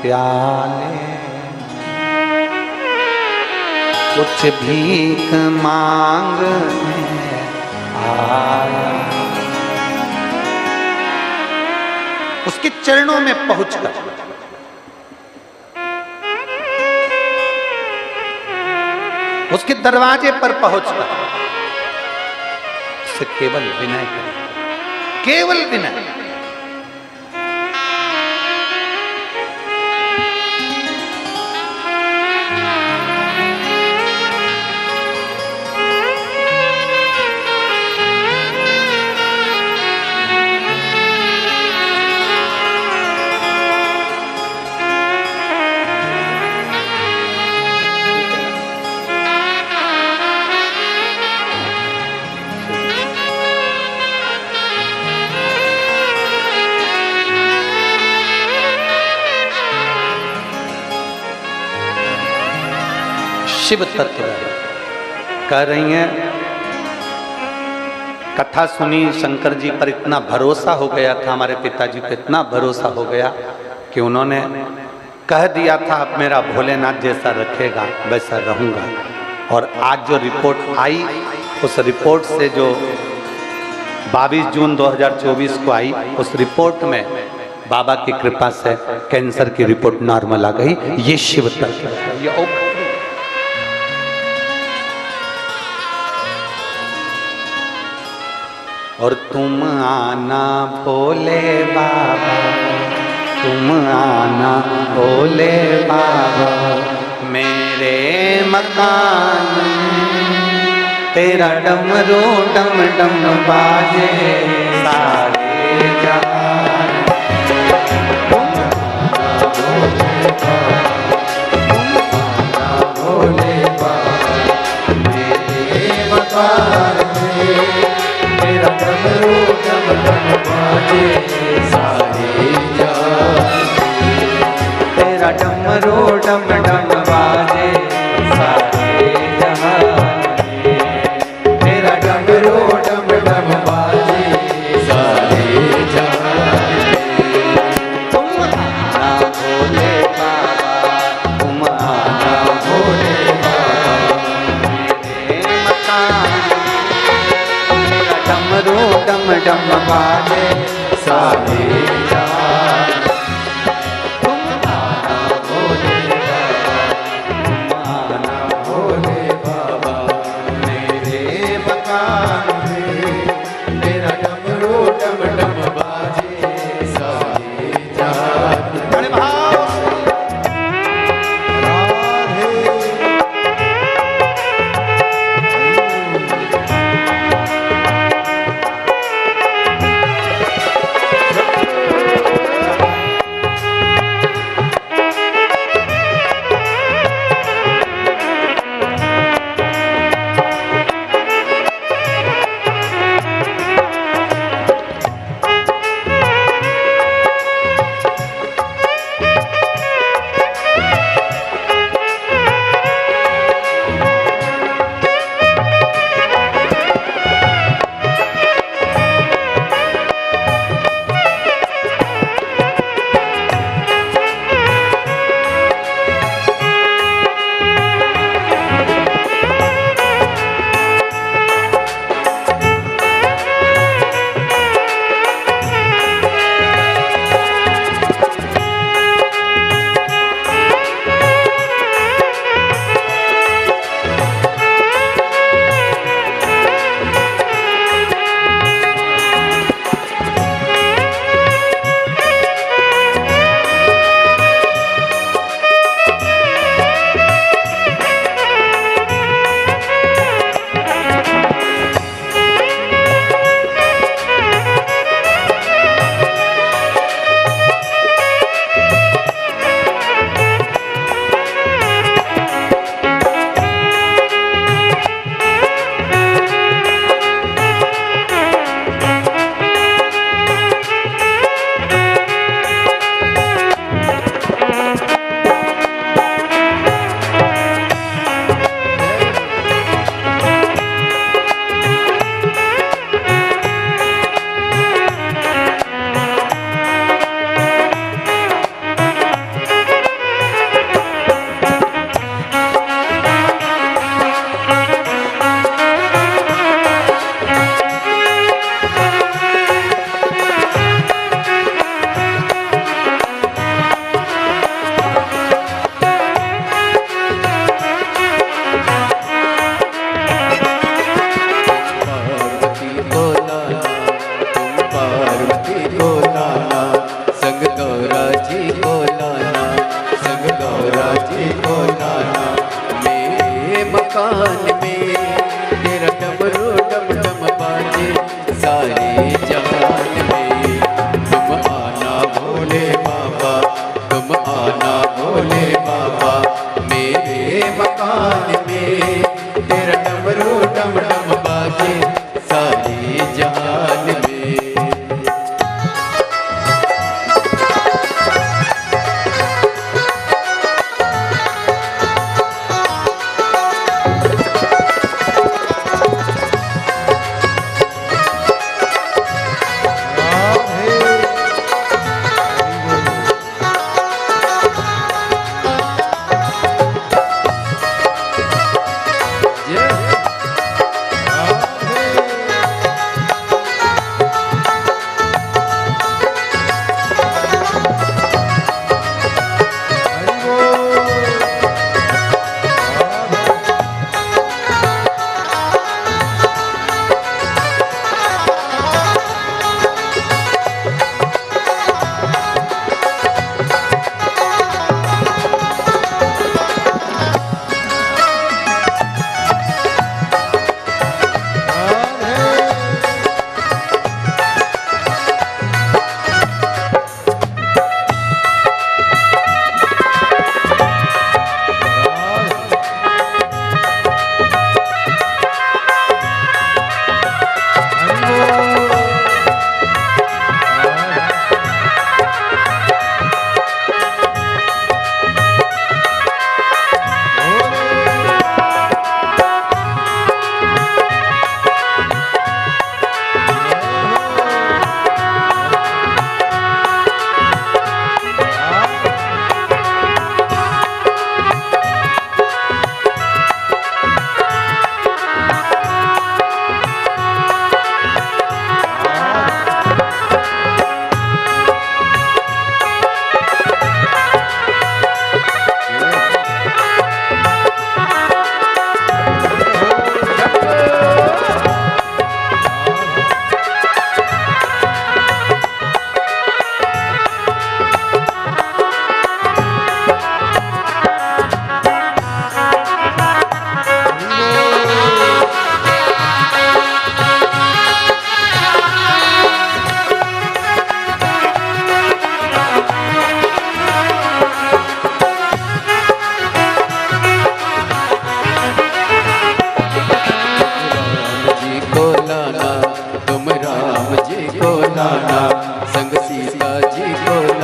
प्याले कुछ भीख मांगने आया। उसके चरणों में पहुंचकर उसके दरवाजे पर पहुंचकर उससे केवल विनय करें, केवल विनय। शिव तत्व कह रही हैं, कथा सुनी, शंकर जी पर इतना भरोसा हो गया था, हमारे पिताजी को इतना भरोसा हो गया कि उन्होंने कह दिया था अब मेरा भोलेनाथ जैसा रखेगा वैसा रहूंगा। और आज जो रिपोर्ट आई, उस रिपोर्ट से जो 22 जून 2024 को आई, उस रिपोर्ट में बाबा की कृपा से कैंसर की रिपोर्ट नॉर्मल आ गई। ये शिव तत्व है, ये और तुम आना भोले बाबा, तुम आना भोले बाबा मेरे मकान में, तेरा डमरू डम डम बाजे सारे जहान। तुम आना भोले बाबा मेरे मकान में, तेरा डमरू डम डम बाजे सारे जहान, तेरा डमरू डम डम बाजे सारे जहान, तेरा डमरू डम डम बाजे सारे जहान। तुम आना भोले बाबा, तुम आना भोले बाबा मेरे मकान, डमरू डम डम बाजे सारे जहान। तुम आना भोले बाबा, तुम आना भोले बाबा मेरे मकान में, तेरा डमरू डम डम बाजे सारे जहान। बड़े भाव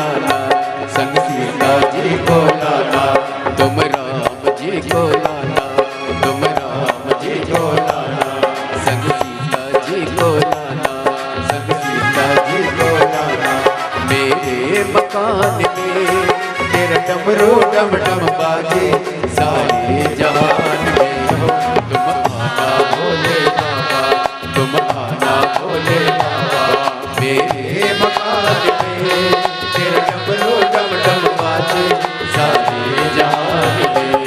लाना, संग सीता जी को लाना, तुम राम जी को लाना, तुम राम जी को लाना, संग सीता जी को लाना, संग सीता जी को लाना। मेरे मकान में तेरा डमरू डम डम बाजे, सारे जहान में हो तुम आना भोले बाबा, तुम आना भोले बाबा। मेरे मकान में तेरा डमरू डम डम बाजे, सारे जहान में।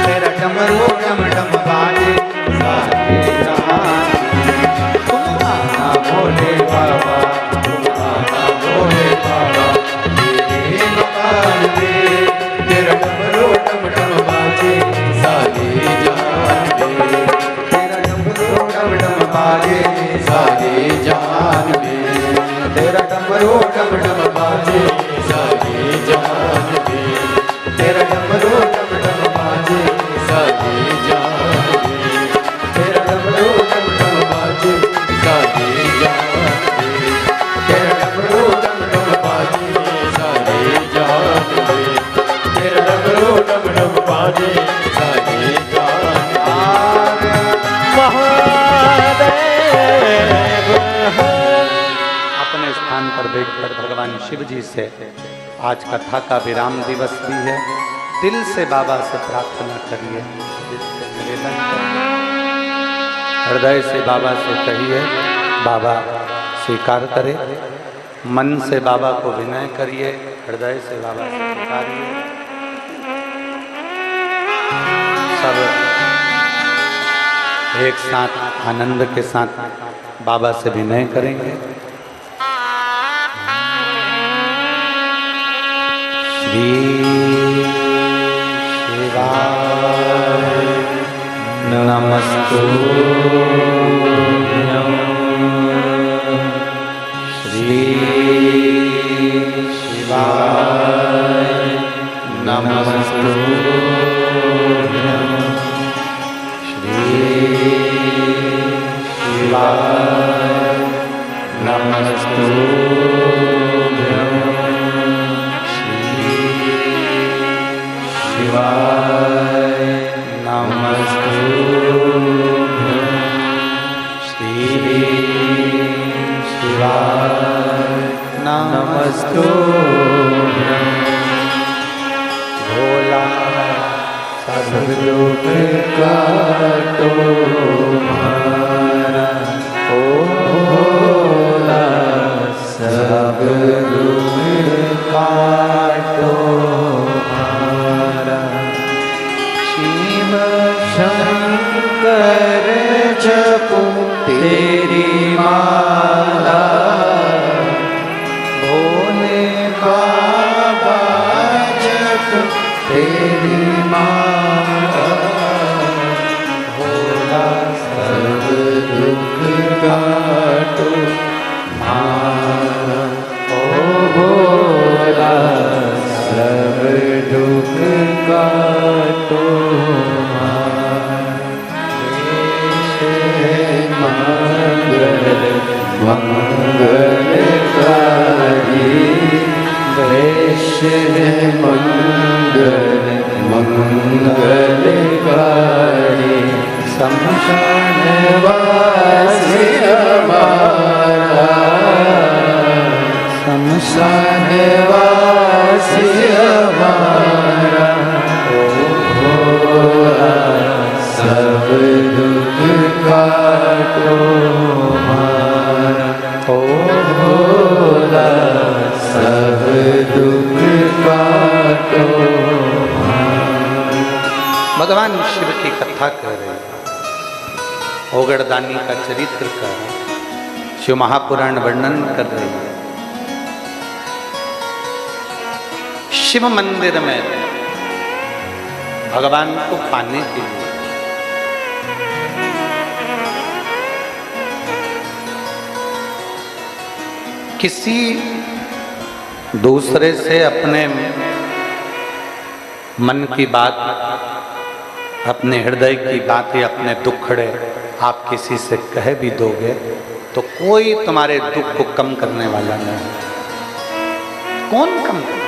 तेरा डमरू डम डम बाजे, सारे जहान तुम आना भोले बाबा, तुम आना भोले बाबा। मेरे मकान में तेरा डमरू डम डम बाजे, सारे जहान में। तेरा डमरू डम डम बाजे, सारे जहान में। तेरा डमरू डम डम बाजे, सारे जहान में। तेरा डमरू डम डम बाजे, सारे जहान में। तेरा डमरू डम डम बाजे, सारे जहान में। तेरा डमरू डम डम बाजे, सारे जहान में। तेरा डमरू डम डम बाजे, सारे जहान में। महादेव अपने स्थान पर बैठकर भगवान शिव जी से आज कथा का विराम दिवस भी है, दिल से बाबा से प्रार्थना करिए, दिल से निवेदन करिए, हृदय से बाबा से कहिए बाबा स्वीकार करे। मन से बाबा को विनय करिए, हृदय से बाबा से पुकारिए। सब एक साथ आनंद के साथ बाबा से विनय करेंगे। श्री शिवाय नमस्तुभ्यं, श्री शिवाय नमस्तुभ्यं, श्री शिवाय नमस्तुभ्यं, शिवाय नमस्तुभ्यं, श्री शिवाय नमस्तुभ्यं। भोला सब लोग का तुम्हारा, ओ भोला सब लोग का तुम्हारा। शिव शंकर शमशानवासी हमारा, शमशानवासी हमारा, ओ भोला सब दुख काटो हमारा, ओ भोला सब दुख काटो। भगवान शिव की कथा कर रहे हैं, ओगड़दानी का चरित्र कर रहे हैं, शिव महापुराण वर्णन कर रहे हैं। शिव मंदिर में भगवान को पाने के लिए किसी दूसरे से अपने मन की बात, अपने हृदय की बात या अपने दुखड़े आप किसी से कह भी दोगे तो कोई तुम्हारे दुख को कम करने वाला नहीं। कौन कम करे?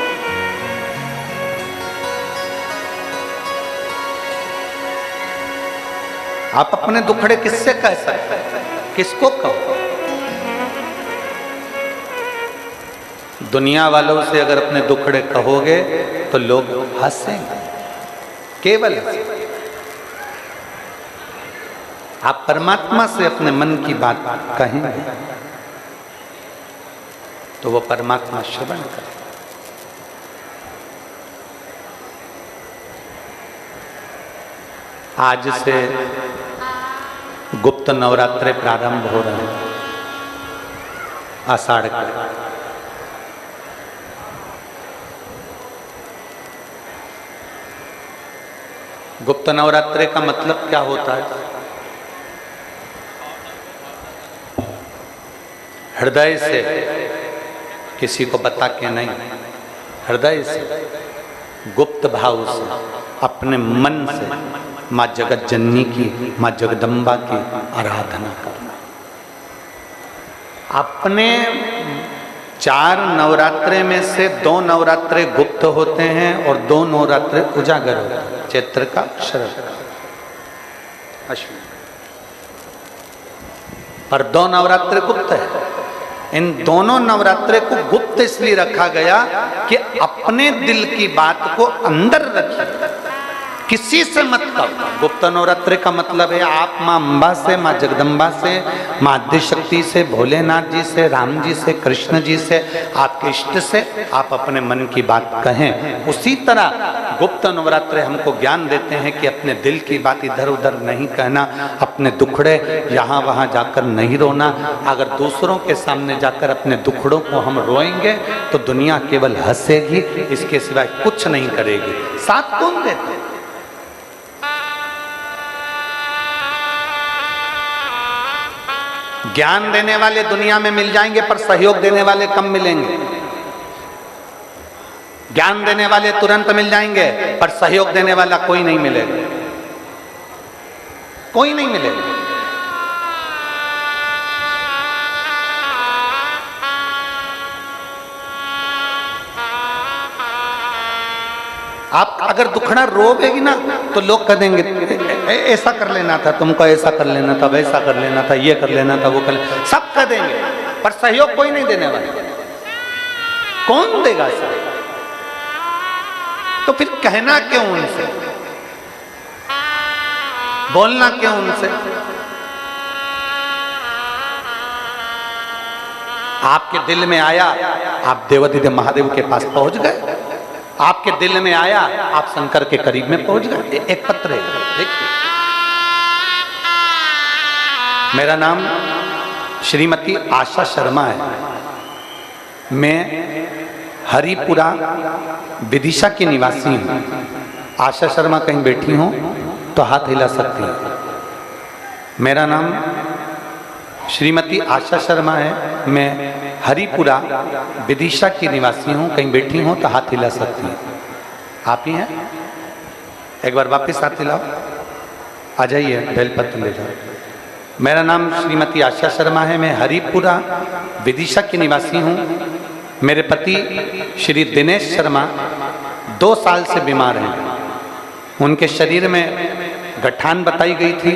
आप अपने दुखड़े किससे कह सकते हैं? किसको कहो? दुनिया वालों से अगर अपने दुखड़े कहोगे तो लोग हंसेंगे, केवल हंसेंगे। आप परमात्मा से अपने मन की बात कहेंगे तो वो परमात्मा श्रवण करे। आज से गुप्त नवरात्रे प्रारंभ हो रहे हैं, आषाढ़ के। गुप्त नवरात्रे का मतलब क्या होता है? हृदय से, किसी को बता के नहीं, हृदय से, गुप्त भाव से, अपने मन से माँ जगत जननी की, माँ जगदम्बा की आराधना करना। अपने 4 नवरात्रे में से 2 नवरात्रे गुप्त होते हैं और 2 नवरात्रे उजागर होते हैं, चैत्र का, शरद का, अश्विन। पर 2 नवरात्रे गुप्त है। इन दोनों नवरात्रे को गुप्त इसलिए रखा गया कि अपने दिल की बात को अंदर रखिए, किसी से मत कहो। गुप्त नवरात्रे का मतलब है आप माँ अम्बा से, माँ जगदम्बा से, माँ आद्यशक्ति से, भोलेनाथ जी से, राम जी से, कृष्ण जी से, आपके इष्ट से आप अपने मन की बात कहें। उसी तरह गुप्त नवरात्रे हमको ज्ञान देते हैं कि अपने दिल की बात इधर उधर नहीं कहना, अपने दुखड़े यहाँ वहाँ जाकर नहीं रोना। अगर दूसरों के सामने जाकर अपने दुखड़ों को हम रोएंगे तो दुनिया केवल हंसेगी, इसके सिवाय कुछ नहीं करेगी। साथ कौन देते? ज्ञान देने वाले दुनिया में मिल जाएंगे पर सहयोग देने वाले कम मिलेंगे। ज्ञान देने वाले तुरंत मिल जाएंगे पर सहयोग देने वाला कोई नहीं मिलेगा, कोई नहीं मिलेगा। आप अगर दुखड़ा रोवेगी ना तो लोग कह देंगे ऐसा कर लेना था, तुमको ऐसा कर लेना था, वैसा कर लेना था, ये कर लेना था, वो कर लेना, सब कह देंगे पर सहयोग कोई नहीं देने वाला। कौन देगा सहयोग? तो फिर कहना क्यों उनसे, बोलना क्यों उनसे? आपके दिल में आया, आप देवाधिदेव महादेव के पास पहुंच गए। आपके दिल में आया, आप शंकर के करीब में पहुंच गए। एक पत्र है, देखिए। मेरा नाम श्रीमती आशा शर्मा है। मैं हरिपुरा विदिशा की निवासी हूँ। आशा शर्मा कहीं बैठी हूँ तो हाथ हिला सकती हैं। मेरा नाम श्रीमती आशा शर्मा है। मैं हरिपुरा विदिशा की निवासी हूँ। कहीं बैठी हूँ तो हाथ हिला सकती हैं। आप ही हैं? एक बार वापस हाथ हिलाओ। आ जाइए, बेलपत्र ले जाओ। मेरा नाम श्रीमती आशा शर्मा है। मैं हरिपुरा विदिशा की निवासी हूँ। मेरे पति श्री दिनेश शर्मा 2 साल से बीमार हैं। उनके शरीर में गठान बताई गई थी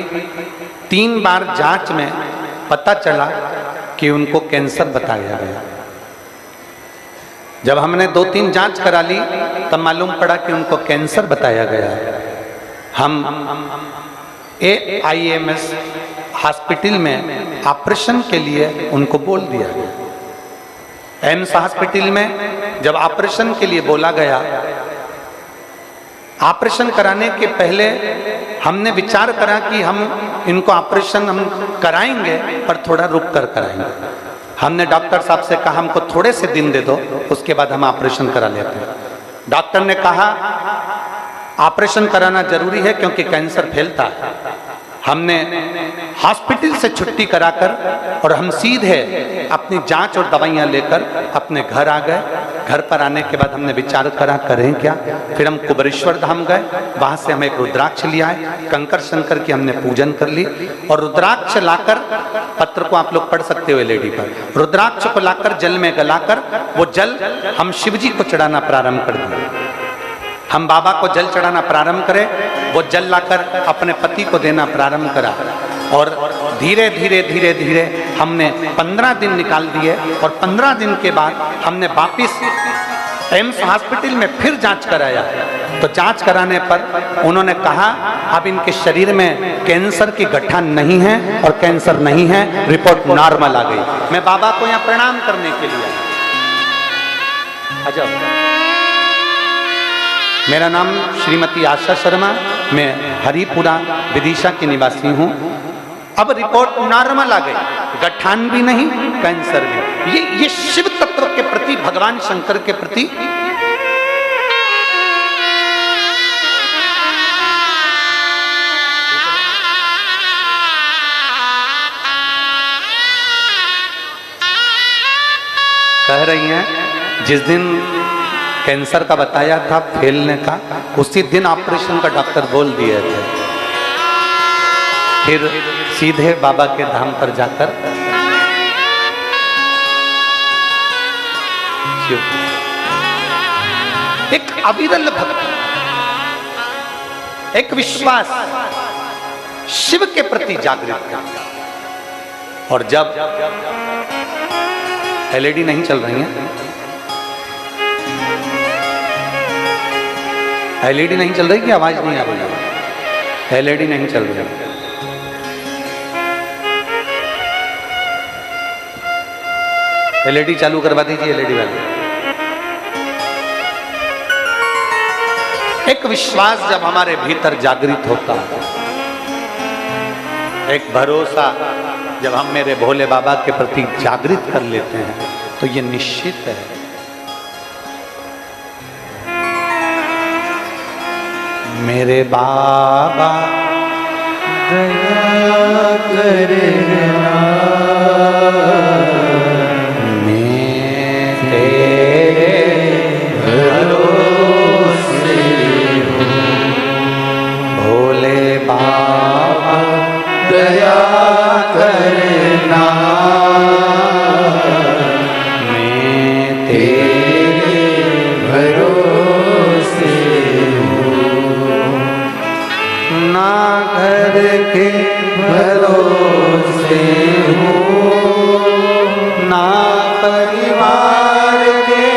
3 बार जांच में पता चला कि उनको कैंसर बताया गया। जब हमने 2-3 जांच करा ली तब मालूम पड़ा कि उनको कैंसर बताया गया। हम AIMS हॉस्पिटल में ऑपरेशन के लिए उनको बोल दिया गया। एम्स हॉस्पिटल में जब ऑपरेशन के लिए बोला गया, ऑपरेशन कराने के पहले हमने विचार करा कि हम इनको ऑपरेशन हम कराएंगे पर थोड़ा रुक कर कराएंगे। हमने डॉक्टर साहब से कहा हमको थोड़े से दिन दे दो, उसके बाद हम ऑपरेशन करा लेते हैं। डॉक्टर ने कहा ऑपरेशन कराना जरूरी है क्योंकि कैंसर फैलता है। हमने हॉस्पिटल से छुट्टी कराकर और हम सीधे अपनी जांच और दवाइयां लेकर अपने घर आ गए। घर पर आने के बाद हमने विचार करा करें क्या। फिर हम कुबेरेश्वर धाम गए, वहां से हम एक रुद्राक्ष ले आए, कंकर शंकर की हमने पूजन कर ली और रुद्राक्ष लाकर, पत्र को आप लोग पढ़ सकते हो LED पर, रुद्राक्ष को लाकर जल में गलाकर वो जल हम शिव जी को चढ़ाना प्रारंभ कर दिए। हम बाबा को जल चढ़ाना प्रारंभ करें, वो जल लाकर अपने पति को देना प्रारंभ करा और धीरे धीरे धीरे धीरे हमने 15 दिन निकाल दिए और 15 दिन के बाद हमने वापिस एम्स हॉस्पिटल में फिर जांच कराया। तो जांच कराने पर उन्होंने कहा अब इनके शरीर में कैंसर की गठन नहीं है और कैंसर नहीं है, रिपोर्ट नॉर्मल आ गई। मैं बाबा को यहाँ प्रणाम करने के लिए आ जाओ। मेरा नाम श्रीमती आशा शर्मा, मैं हरिपुरा विदिशा की निवासी हूँ। अब रिपोर्ट नॉर्मल आ गई, गठान भी नहीं, कैंसर भी। ये शिव तत्व के प्रति, भगवान शंकर के प्रति कह रही हैं। जिस दिन कैंसर का बताया था फैलने का, उसी दिन ऑपरेशन का डॉक्टर बोल दिए थे। फिर सीधे बाबा के धाम पर जाकर एक अविरल भक्ति, एक विश्वास शिव के प्रति जागृत कर। और जब LED नहीं चल रही है, LED नहीं चल रही कि आवाज नहीं आ रही है? LED नहीं चल रही। LED चालू करवा दीजिए LED वाले। एक विश्वास जब हमारे भीतर जागृत होता है, एक भरोसा जब हम मेरे भोले बाबा के प्रति जागृत कर लेते हैं, तो ये निश्चित है मेरे बाबा दया करना, मैं तेरे भरोसे हूँ। भोले बाबा दया करना, मैं तेरे भरोसे ना घर के भरोसे हूँ, ना परिवार के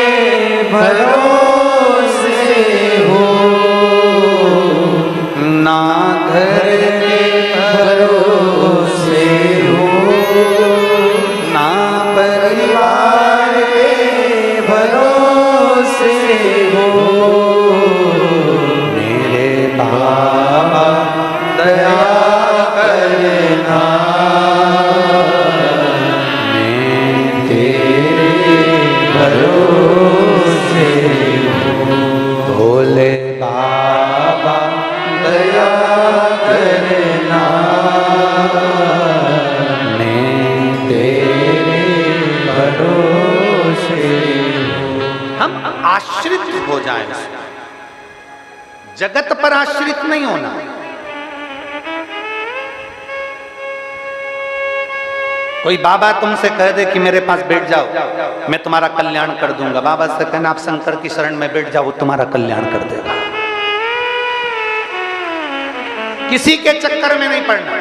भरोसे हूँ, ना घर के भरोसे हूँ, ना परिवार के भरोसे हूँ। मेरे बाबा दया करना, मैं तेरे भरोसे हूँ। भोले बाबा दया करना, मैं तेरे भरोसे हूँ। हम आश्रित हो जाएं, जगत पर आश्रित नहीं होना। कोई बाबा तुमसे कह दे कि मेरे पास बैठ जाओ, मैं तुम्हारा कल्याण कर दूंगा, बाबा से कहना आप शंकर की शरण में बैठ जाओ, वो तुम्हारा कल्याण कर देगा। किसी के चक्कर में नहीं पड़ना।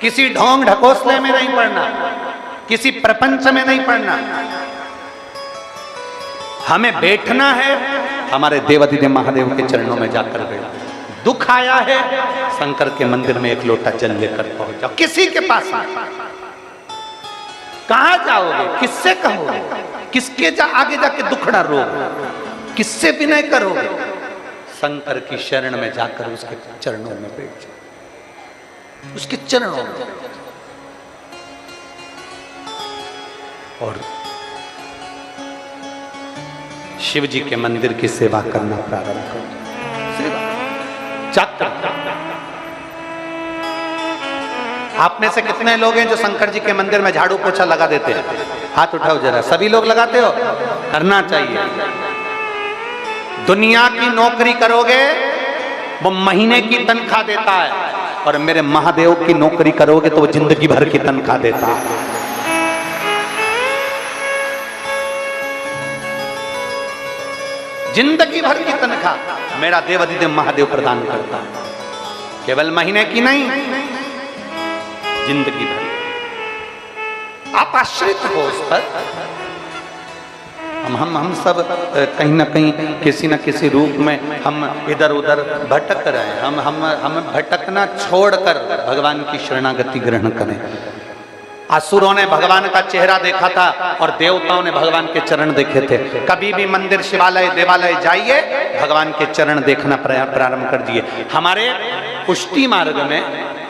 किसी ढोंग ढकोसले में नहीं पड़ना, किसी प्रपंच में नहीं पड़ना। हमें बैठना है हमारे देवाधिदेव महादेव के चरणों में जाकर बैठना। दुख आया है शंकर के मंदिर में एक लोटा जल लेकर पहुंच जाओ। किसी के पास कहां जाओगे, किससे कहोगे, किसके आगे जाके दुखड़ा रोगे, किससे विनय करोगे? शंकर की शरण में जाकर उसके चरणों में बैठ जाओ, उसके चरणों में। और शिव जी के मंदिर की सेवा करना प्रारंभ करो। सेवा चक्र। आप में से कितने लोग हैं जो शंकर जी के मंदिर में झाड़ू पोछा लगा देते हैं? हाथ उठाओ जरा। सभी लोग लगाते हो? करना चाहिए। दुनिया की नौकरी करोगे वो महीने की तनख्वाह देता है, और मेरे महादेव की नौकरी करोगे तो वो जिंदगी भर की तनख्वाह देता है। जिंदगी भर की तनख्वाह मेरा देवाधिदेव महादेव प्रदान करता है, केवल महीने की नहीं, जिंदगी भर। आप आश्रित हो उस पर। हम सब कहीं ना कहीं किसी न किसी रूप में हम इधर उधर भटक रहे हैं। हम भटकना छोड़कर भगवान की शरणागति ग्रहण करें। असुरों ने भगवान का चेहरा देखा था और देवताओं ने भगवान के चरण देखे थे। कभी भी मंदिर, शिवालय, देवालय जाइए, भगवान के चरण देखना प्रारंभ कर दिए। हमारे पुष्टि मार्ग में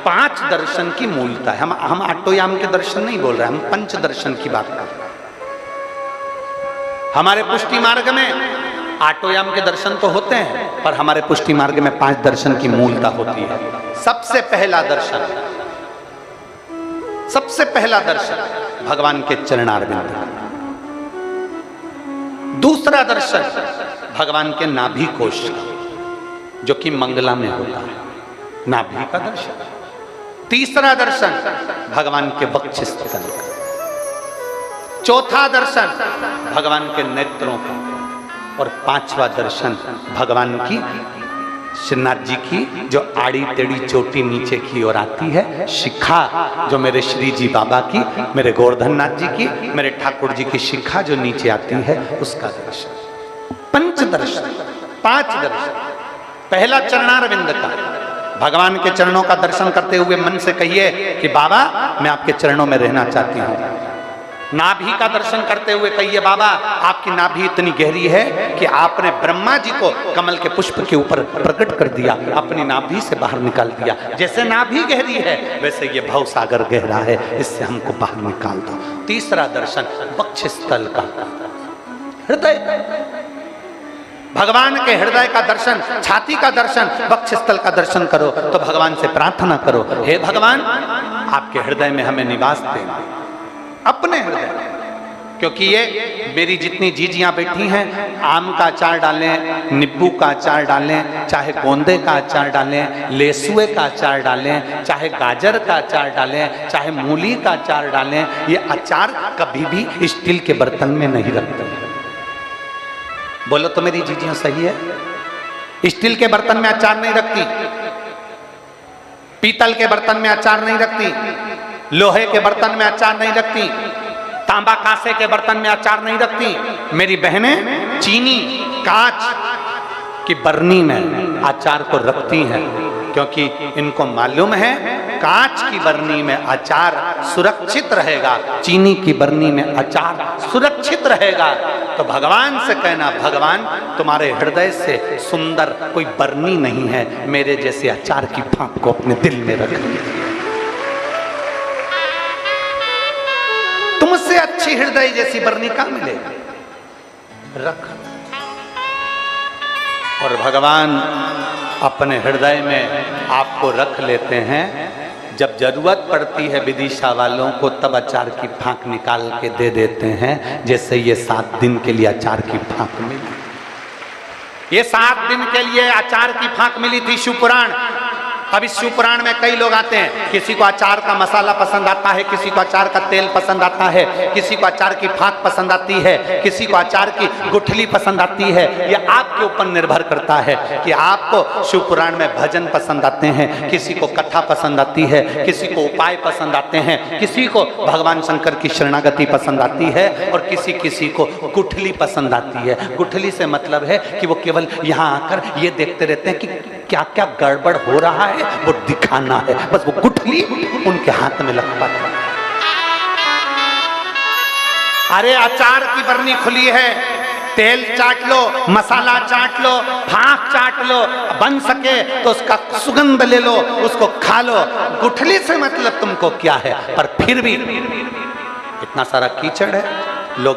5 दर्शन की मूलता है। हम आटोयाम के दर्शन नहीं बोल रहे, हम पंच दर्शन की बात कर रहे हैं। हमारे पुष्टि मार्ग में आटोयाम के दर्शन तो होते हैं, पर हमारे पुष्टि मार्ग में 5 दर्शन की मूलता होती है। सबसे पहला दर्शन, सबसे पहला दर्शन भगवान के चरणारविंद। दूसरा दर्शन भगवान के नाभि कोश का, जो कि मंगला में होता है, नाभि का दर्शन। तीसरा दर्शन भगवान के वक्षस्थल का। चौथा दर्शन भगवान के नेत्रों का। और 5वां दर्शन भगवान की, श्रीनाथ जी की जो आड़ी टेढ़ी चोटी नीचे की ओर आती है, शिखा जो मेरे श्री जी बाबा की, मेरे गोवर्धन नाथ जी की, मेरे ठाकुर जी की शिखा जो नीचे आती है, उसका दर्शन। 5 दर्शन, 5 दर्शन। पहला चरणारविंद का, भगवान के चरणों का दर्शन करते हुए मन से कहिए कि बाबा मैं आपके चरणों में रहना चाहती हूँ। नाभि का दर्शन करते हुए कहिए बाबा आपकी नाभि इतनी गहरी है कि आपने ब्रह्मा जी को कमल के पुष्प के ऊपर प्रकट कर दिया, अपनी नाभि से बाहर निकाल दिया। जैसे नाभि गहरी है वैसे ये भव सागर गहरा है, इससे हमको बाहर निकाल दो। तीसरा दर्शन वक्षस्थल का, हृदय। भगवान के हृदय का दर्शन, छाती का दर्शन, वक्षस्थल का दर्शन करो तो भगवान से प्रार्थना करो, हे भगवान आपके हृदय में हमें निवास दें, अपने हृदय। क्योंकि ये मेरी जितनी जीजियां बैठी हैं, आम का अचार डालें, नींबू का अचार डालें, चाहे गोंदे का अचार डालें, लेसुए का अचार डालें, चाहे गाजर का अचार डालें, चाहे मूली का अचार डालें, ये अचार कभी भी स्टील के बर्तन में नहीं रखते। बोलो तो मेरी जीजियां सही है? स्टील के बर्तन में अचार नहीं रखती, पीतल के बर्तन में अचार नहीं रखती, लोहे के बर्तन में अचार नहीं रखती, तांबा कांसे के बर्तन में अचार नहीं रखती। मेरी बहनें चीनी कांच की बरनी में अचार को रखती हैं, क्योंकि इनको मालूम है कांच की बरनी में अचार सुरक्षित रहेगा, चीनी की बरनी में अचार सुरक्षित रहेगा। तो भगवान से कहना, भगवान तुम्हारे हृदय से सुंदर कोई बरनी नहीं है, मेरे जैसे अचार की फांक को अपने दिल में रखिए। तुमसे अच्छी हृदय जैसी बरनी कहां मिलेगी? रख। और भगवान अपने हृदय में आपको रख लेते हैं। जब जरूरत पड़ती है विदिशा वालों को, तब अचार की फांक निकाल के दे देते हैं। जैसे ये 7 दिन के लिए अचार की फांक मिली, ये 7 दिन के लिए अचार की फांक मिली थी शिवपुराण। अब इस शिव पुराण में कई लोग आते हैं, किसी को अचार का मसाला पसंद आता है, किसी को अचार का तेल पसंद आता है, किसी को अचार की फाक पसंद आती है, किसी को अचार की गुठली पसंद आती है। यह आपके ऊपर निर्भर करता है कि आपको शिव पुराण में भजन पसंद आते हैं, किसी को कथा पसंद आती है, किसी को उपाय पसंद आते हैं, किसी को भगवान शंकर की शरणागति पसंद आती है और किसी को गुठली पसंद आती है। गुठली से मतलब है कि वो केवल यहाँ आकर ये देखते रहते हैं कि क्या क्या गड़बड़ हो रहा है, वो दिखाना है, बस वो गुठली उनके हाथ में लग पाता है। अरे अचार की बरनी खुली है, तेल चाट लो, मसाला चाट लो, फाक चाट लो, बन सके तो उसका सुगंध ले लो, उसको खा लो। गुठली से मतलब तुमको क्या है? पर फिर भी इतना सारा कीचड़ है, लोग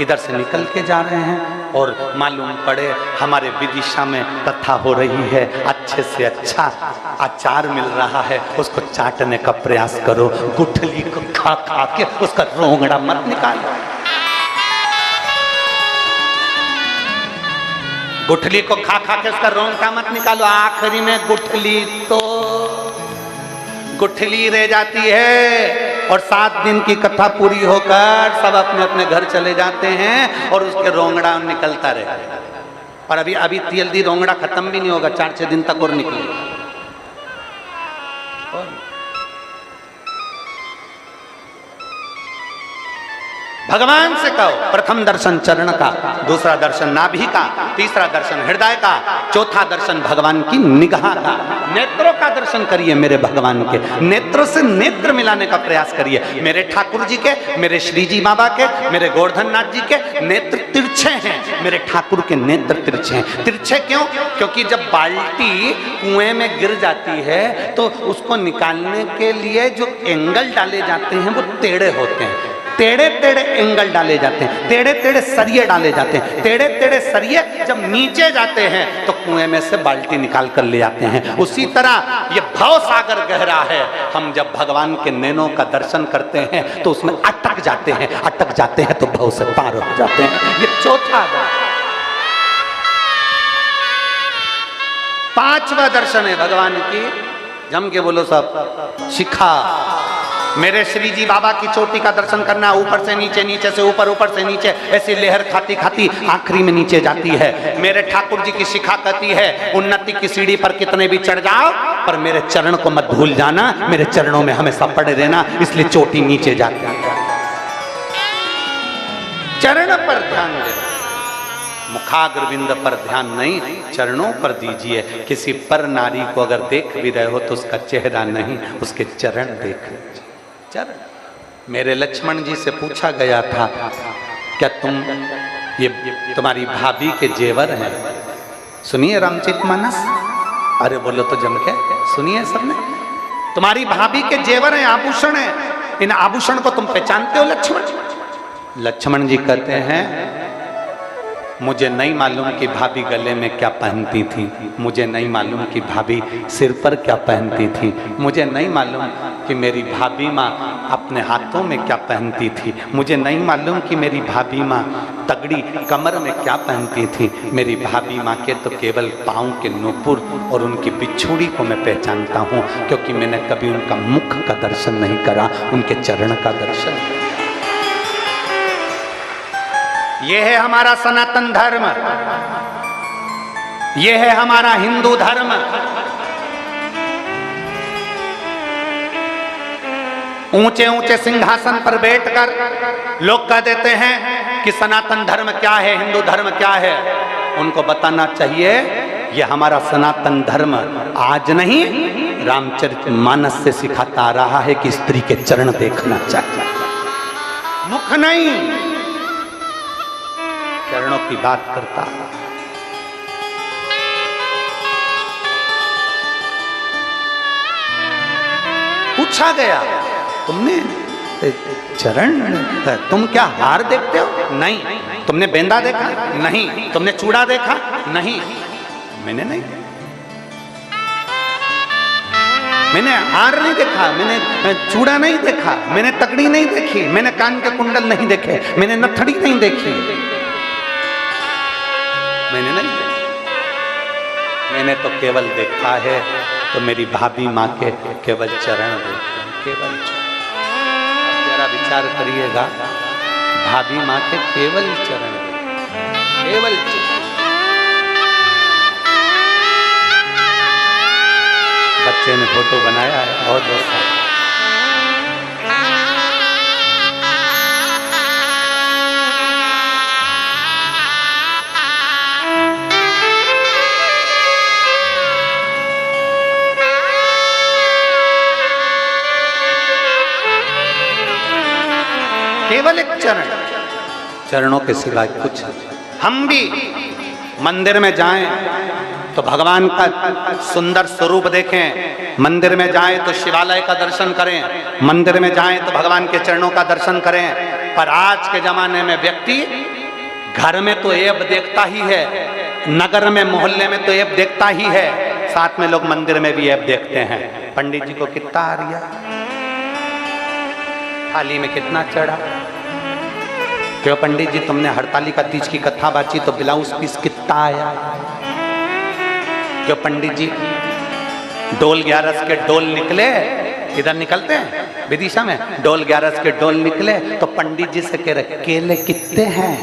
इधर से निकल के जा रहे हैं और मालूम पड़े हमारे विदिशा में कथा हो रही है, अच्छे से अच्छा अचार मिल रहा है, उसको चाटने का प्रयास करो, गुठली को खा खा के उसका रोंगड़ा मत निकालो। गुठली को खा खा के उसका रोंगटा मत निकालो, आखिरी में गुठली रह जाती है और 7 दिन की कथा पूरी होकर सब अपने अपने घर चले जाते हैं और उसके रोंगड़ा निकलता रहता है। और अभी जल्दी रोंगड़ा खत्म भी नहीं होगा, 4-6 दिन तक और निकलेगा। भगवान से कहो, प्रथम दर्शन चरण का, दूसरा दर्शन नाभि का, तीसरा दर्शन हृदय का, चौथा दर्शन भगवान की निगाह का। नेत्रों का दर्शन करिए मेरे भगवान के, नेत्रों से नेत्र मिलाने का प्रयास करिए। मेरे ठाकुर जी के, मेरे श्री जी बाबा के, मेरे गोवर्धन नाथ जी के नेत्र तिरछे हैं, मेरे ठाकुर के नेत्र तिरछे हैं। तिरछे क्यों? क्योंकि जब बाल्टी कुएं में गिर जाती है तो उसको निकालने के लिए जो एंगल डाले जाते हैं वो टेढ़े होते हैं, टेढ़े टेढ़े एंगल डाले जाते हैं, टेढ़े टेढ़े सरिये डाले जाते हैं। टेढ़े टेढ़े सरिये जब नीचे जाते हैं तो कुएं में से बाल्टी निकाल कर ले जाते हैं। उसी तरह ये भव सागर गहरा है, हम जब भगवान के नैनों का दर्शन करते हैं तो उसमें अटक जाते हैं तो भव से पार हो जाते हैं। ये चौथा दर्शन। 5वां दर्शन है भगवान की, जम के बोलो सब, शिखा। मेरे श्री जी बाबा की चोटी का दर्शन करना, ऊपर से नीचे, नीचे से ऊपर, ऊपर से नीचे, ऐसी लहर खाती खाती आखिरी में नीचे जाती है। मेरे ठाकुर जी की शिखा कहती है उन्नति की सीढ़ी पर कितने भी चढ़ जाओ पर मेरे चरण को मत भूल जाना, मेरे चरणों में हमेशा पड़े रहना, इसलिए चोटी नीचे जाती है। चरण पर ध्यान देना, मुखाग्रविंद पर ध्यान नहीं, चरणों पर दीजिए। किसी पर नारी को अगर देख भी रहे हो तो उसका चेहरा नहीं, उसके चरण देख लीजिए। चरण। मेरे लक्ष्मण जी से पूछा गया था क्या ये तुम्हारी भाभी के जेवर हैं? सुनिए रामचरितमानस, अरे बोलो तो जम के सुनिए सबने। तुम्हारी भाभी के जेवर हैं, आभूषण हैं, इन आभूषण को तुम पहचानते हो लक्ष्मण? लक्ष्मण जी कहते हैं मुझे नहीं मालूम कि भाभी गले में क्या पहनती थी, मुझे नहीं मालूम कि भाभी सिर पर क्या पहनती थी, मुझे नहीं मालूम कि मेरी भाभी माँ अपने हाथों में क्या पहनती थी, मुझे नहीं मालूम कि मेरी भाभी माँ तगड़ी कमर में क्या पहनती थी। मेरी भाभी माँ के तो केवल पाँव के नूपुर और उनकी बिछुड़ी को मैं पहचानता हूँ, क्योंकि मैंने कभी उनका मुख का दर्शन नहीं करा, उनके चरण का दर्शन। यह है हमारा सनातन धर्म, यह है हमारा हिंदू धर्म। ऊंचे ऊंचे सिंहासन पर बैठकर लोग कह देते हैं कि सनातन धर्म क्या है, हिंदू धर्म क्या है। उनको बताना चाहिए यह हमारा सनातन धर्म आज नहीं, रामचरितमानस से सिखाता आ रहा है कि स्त्री के चरण देखना चाहिए, मुख नहीं, चरणों की बात करता है। पूछा गया तुमने चरण, तुम क्या हार देखते हो? नहीं। तुमने बेंदा देखा? नहीं। तुमने चूड़ा देखा? नहीं। मैंने नहीं, मैंने हार नहीं देखा, मैंने चूड़ा नहीं देखा, मैंने तकड़ी नहीं देखी, मैंने कान के कुंडल नहीं देखे, मैंने नथड़ी नहीं देखी, मैंने नहीं देखा। मैंने तो केवल देखा है तो मेरी भाभी माँ के केवल चरण देखते हैं, केवल चरण। जरा विचार करिएगा, भाभी माँ के केवल चरण, केवल चरण। बच्चे ने फोटो बनाया है, बहुत बहुत सारा। केवल एक चरण, चरणों के सिवाय कुछ। हम भी मंदिर में जाएं तो भगवान का सुंदर स्वरूप देखें, मंदिर में जाएं तो शिवालय का दर्शन करें, मंदिर में जाएं तो भगवान के चरणों का दर्शन करें। पर आज के जमाने में व्यक्ति घर में तो ऐब देखता ही है, नगर में मोहल्ले में तो ऐब देखता ही है, साथ में लोग मंदिर में भी ऐब देखते हैं। पंडित जी को कितना आ रहा, थाली में कितना चढ़ा। क्यों पंडित जी तुमने हड़ताली का तीज की कथा बाची तो ब्लाउज पीस कितना आया। क्यों पंडित जी डोल 11 के डोल निकले, इधर निकलते हैं विदिशा में, डोल 11 के डोल निकले तो पंडित जी से कह रहे केले कितने हैं।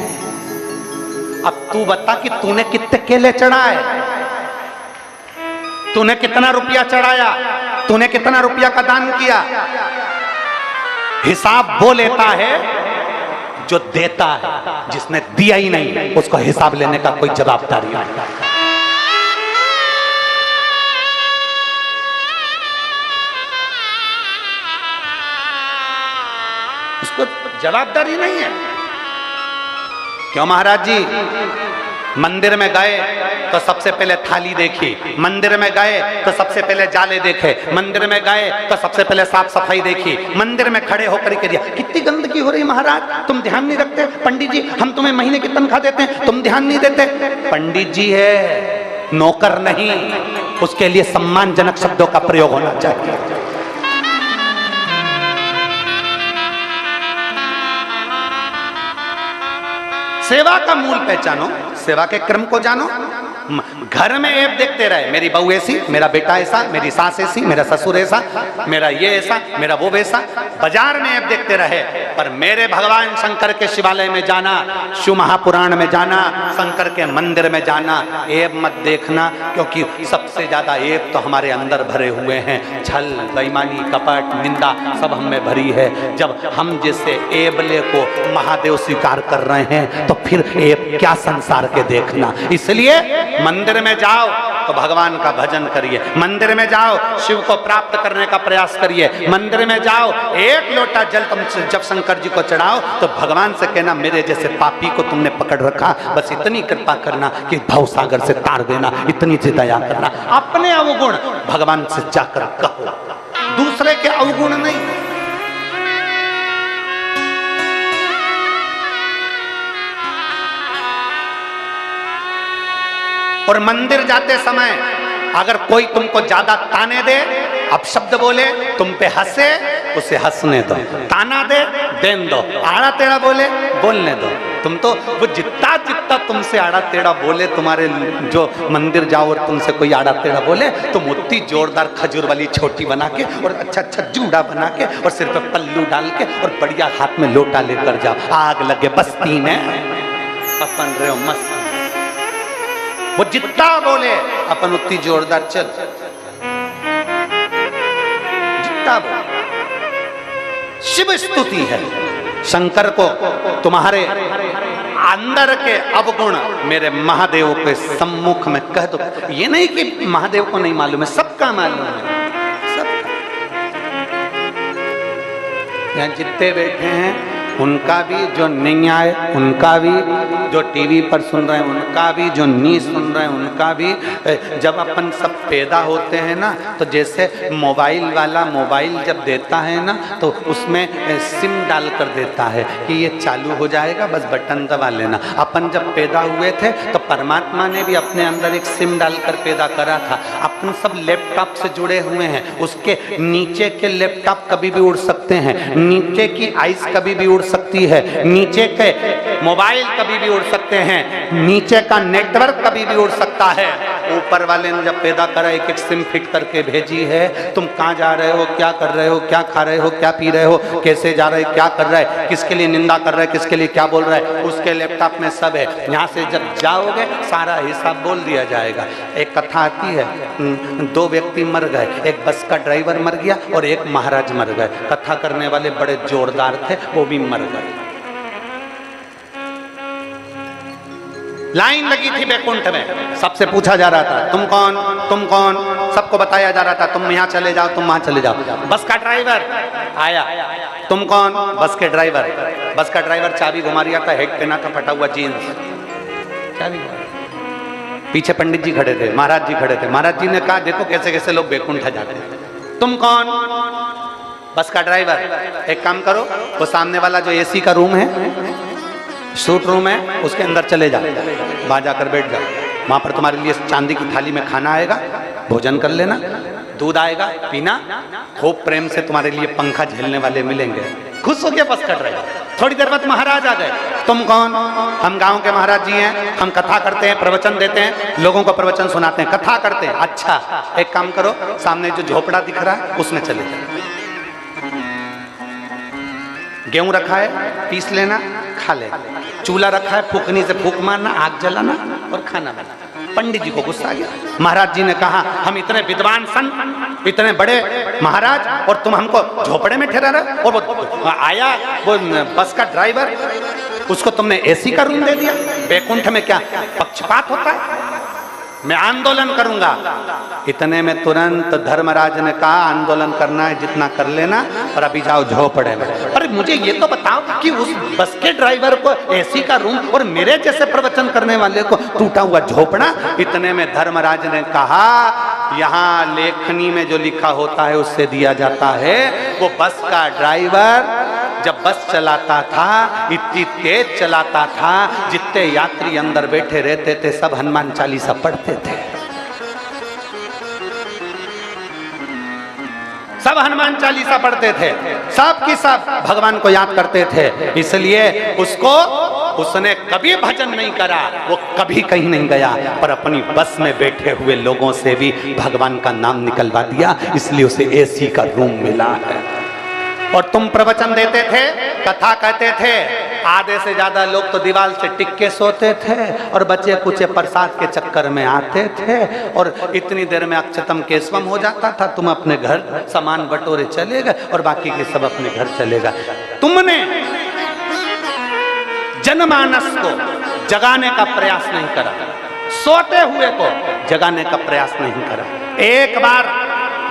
अब तू बता कि तूने कितने केले चढ़ाए, तूने कितना रुपया चढ़ाया, तूने कितना रुपया का दान किया। हिसाब वो लेता है जो देता है, जिसने दिया ही नहीं उसको हिसाब लेने का कोई जवाबदारी नहीं। उसको जवाबदारी नहीं है। क्यों महाराज जी, मंदिर में गए तो सबसे पहले थाली देखी, मंदिर में गए तो सबसे पहले जाले देखे, मंदिर में गए तो सबसे पहले साफ सफाई देखी, मंदिर में खड़े होकर के दिया। कितनी गंदगी हो रही महाराज, तुम ध्यान नहीं रखते। पंडित जी हम तुम्हें महीने की तनख्वाह देते हैं, तुम ध्यान नहीं देते। पंडित जी है, नौकर नहीं, उसके लिए सम्मानजनक शब्दों का प्रयोग होना चाहिए। सेवा का मूल पहचानो, सेवा के क्रम को जानो। घर में ऐब देखते रहे, मेरी बहू ऐसी, मेरा बेटा ऐसा, मेरी सास ऐसी, मेरा ससुर ऐसा, मेरा ये ऐसा, मेरा वो वैसा, बाजार में ऐब देखते रहे। पर मेरे भगवान शंकर के शिवालय में जाना, शिव महापुराण में जाना, शंकर के मंदिर में जाना, ऐब मत देखना। क्योंकि सबसे ज्यादा ऐब तो हमारे अंदर भरे हुए हैं। छल, बेईमानी, कपट, निंदा सब हम में भरी है। जब हम जैसे ऐबले को महादेव स्वीकार कर रहे हैं तो फिर ऐब क्या संसार के देखना। इसलिए मंदिर में जाओ तो भगवान का भजन करिए, मंदिर में जाओ शिव को प्राप्त करने का प्रयास करिए, मंदिर में जाओ एक लोटा जल तुम जब शंकर जी को चढ़ाओ तो भगवान से कहना मेरे जैसे पापी को तुमने पकड़ रखा, बस इतनी कृपा करना कि भव सागर से तार देना, इतनी सी दया करना। अपने अवगुण भगवान से जाकर कहो, दूसरे के अवगुण नहीं। और मंदिर जाते समय अगर कोई तुमको ज्यादा ताने दे, अपशब्द बोले, तुम पे हंसे, उसे हंसने दो। ताना दे, देन दो। आड़ा टेढ़ा बोले, बोलने दो। तुम तो वो जितना जितना तुमसे आड़ा टेढ़ा बोले, तुम्हारे जो मंदिर जाओ और तुमसे कोई आड़ा टेढ़ा बोले, तुम उतनी जोरदार खजूर वाली छोटी बना के और अच्छा अच्छा जूड़ा बना के और सिर पे पल्लू डाल के और बढ़िया हाथ में लोटा लेकर जाओ। आग लगे बस्ती में अपन रहे हो मस्त। वो जितना बोले अपन उतनी जोरदार चल, जितना बोले। शिव स्तुति है शंकर को, तुम्हारे अंदर के अवगुण मेरे महादेव के सम्मुख में कह दो। ये नहीं कि महादेव को नहीं मालूम है, सबका मालूम है, सबका। यहाँ जितने बैठे हैं उनका भी, जो नहीं आए उनका भी, जो टीवी पर सुन रहे हैं उनका भी, जो नहीं सुन रहे हैं उनका भी। जब अपन सब पैदा होते हैं ना, तो जैसे मोबाइल वाला मोबाइल जब देता है ना तो उसमें सिम डाल कर देता है कि ये चालू हो जाएगा, बस बटन दबा लेना। अपन जब पैदा हुए थे तो परमात्मा ने भी अपने अंदर एक सिम डालकर पैदा करा था। अपन सब लैपटॉप से जुड़े हुए हैं, उसके नीचे के लैपटॉप कभी भी उड़ सकते हैं, नीचे की आइस कभी भी उड़ सकती है, नीचे के मोबाइल कभी भी उड़ सकते हैं, नीचे का नेटवर्क कभी भी उड़ सकता है। ऊपर वाले ने जब पैदा करा एक एक सिम फिट करके भेजी है। तुम कहाँ जा रहे हो, क्या कर रहे हो, क्या खा रहे हो, क्या पी रहे हो, कैसे जा रहे हो, क्या कर रहा है, किसके लिए निंदा कर रहा है, किसके लिए क्या बोल रहा है, उसके लैपटॉप में सब है। यहाँ से जब जाओगे सारा हिसाब बोल दिया जाएगा। एक कथा आती है, दो व्यक्ति मर गए, एक बस का ड्राइवर मर गया और एक महाराज मर गए। कथा करने वाले बड़े जोरदार थे, वो भी मर गए। लाइन लगी थी बैकुंठ में, सबसे पूछा जा रहा था तुम कौन, तुम कौन, सबको बताया जा रहा था तुम यहाँ चले जाओ, तुम वहां चले जाओ। बस का ड्राइवर आया, तुम कौन, बस के ड्राइवर। बस का ड्राइवर चाबी घुमा रहा था, हेड पहना था, फटा हुआ जीन्स, चाबी। पीछे पंडित जी खड़े थे, महाराज जी खड़े थे। महाराज जी ने कहा देखो कैसे कैसे लोग बैकुंठ जाते हैं। तुम कौन, बस का ड्राइवर। एक काम करो, वो सामने वाला जो एसी का रूम है, सूट रूम है, उसके अंदर चले जाओ, वहां जाकर बैठ जाओ। वहां पर तुम्हारे लिए चांदी की थाली में खाना आएगा, भोजन कर लेना, दूध आएगा पीना, खूब प्रेम से तुम्हारे लिए पंखा झेलने वाले मिलेंगे। खुश हो गया बस कट रहे। थोड़ी देर बाद महाराज आ गए। तुम कौन, हम गांव के महाराज जी हैं, हम कथा करते हैं, प्रवचन देते हैं, लोगों को प्रवचन सुनाते हैं, कथा करते हैं। अच्छा एक काम करो, सामने जो झोपड़ा दिख रहा है उसमें चले जाओ, गेहूं रखा है पीस लेना, खा लेना। चूल्हा रखा है, फूकनी से फूक मारना, आग जलाना और खाना बनाना। पंडित जी को गुस्सा आ गया। महाराज जी ने कहा हम इतने विद्वान संत, इतने बड़े महाराज, और तुम हमको झोपड़े में ठहरा रहे। और वो आया वो बस का ड्राइवर, उसको तुमने एसी का रूम दे दिया। बैकुंठ में क्या पक्षपात होता है? मैं आंदोलन करूंगा। इतने में तुरंत धर्मराज ने कहा आंदोलन करना है जितना कर लेना, और अभी जाओ झोपड़े में। अरे मुझे ये तो बताओ कि उस बस के ड्राइवर को एसी का रूम और मेरे जैसे प्रवचन करने वाले को टूटा हुआ झोपड़ा। इतने में धर्मराज ने कहा यहाँ लेखनी में जो लिखा होता है उससे दिया जाता है। वो बस का ड्राइवर जब बस चलाता था इतनी तेज चलाता था, जितने यात्री अंदर बैठे रहते थे सब हनुमान चालीसा पढ़ते थे, सब हनुमान चालीसा पढ़ते थे, सब की सब भगवान को याद करते थे। इसलिए उसने कभी भजन नहीं करा, वो कभी कहीं नहीं गया, पर अपनी बस में बैठे हुए लोगों से भी भगवान का नाम निकलवा दिया, इसलिए उसे एसी का रूम मिला है। और तुम प्रवचन देते थे, कथा कहते थे, आधे से ज्यादा लोग तो दीवार से टिक के सोते थे और बच्चे कुछ प्रसाद के चक्कर में आते थे, और इतनी देर में अक्षतम केशवम हो जाता था। तुम अपने घर सामान बटोरे चले गए और बाकी के सब अपने घर चले गए। तुमने जनमानस को जगाने का प्रयास नहीं करा, सोते हुए को जगाने का प्रयास नहीं करा। एक बार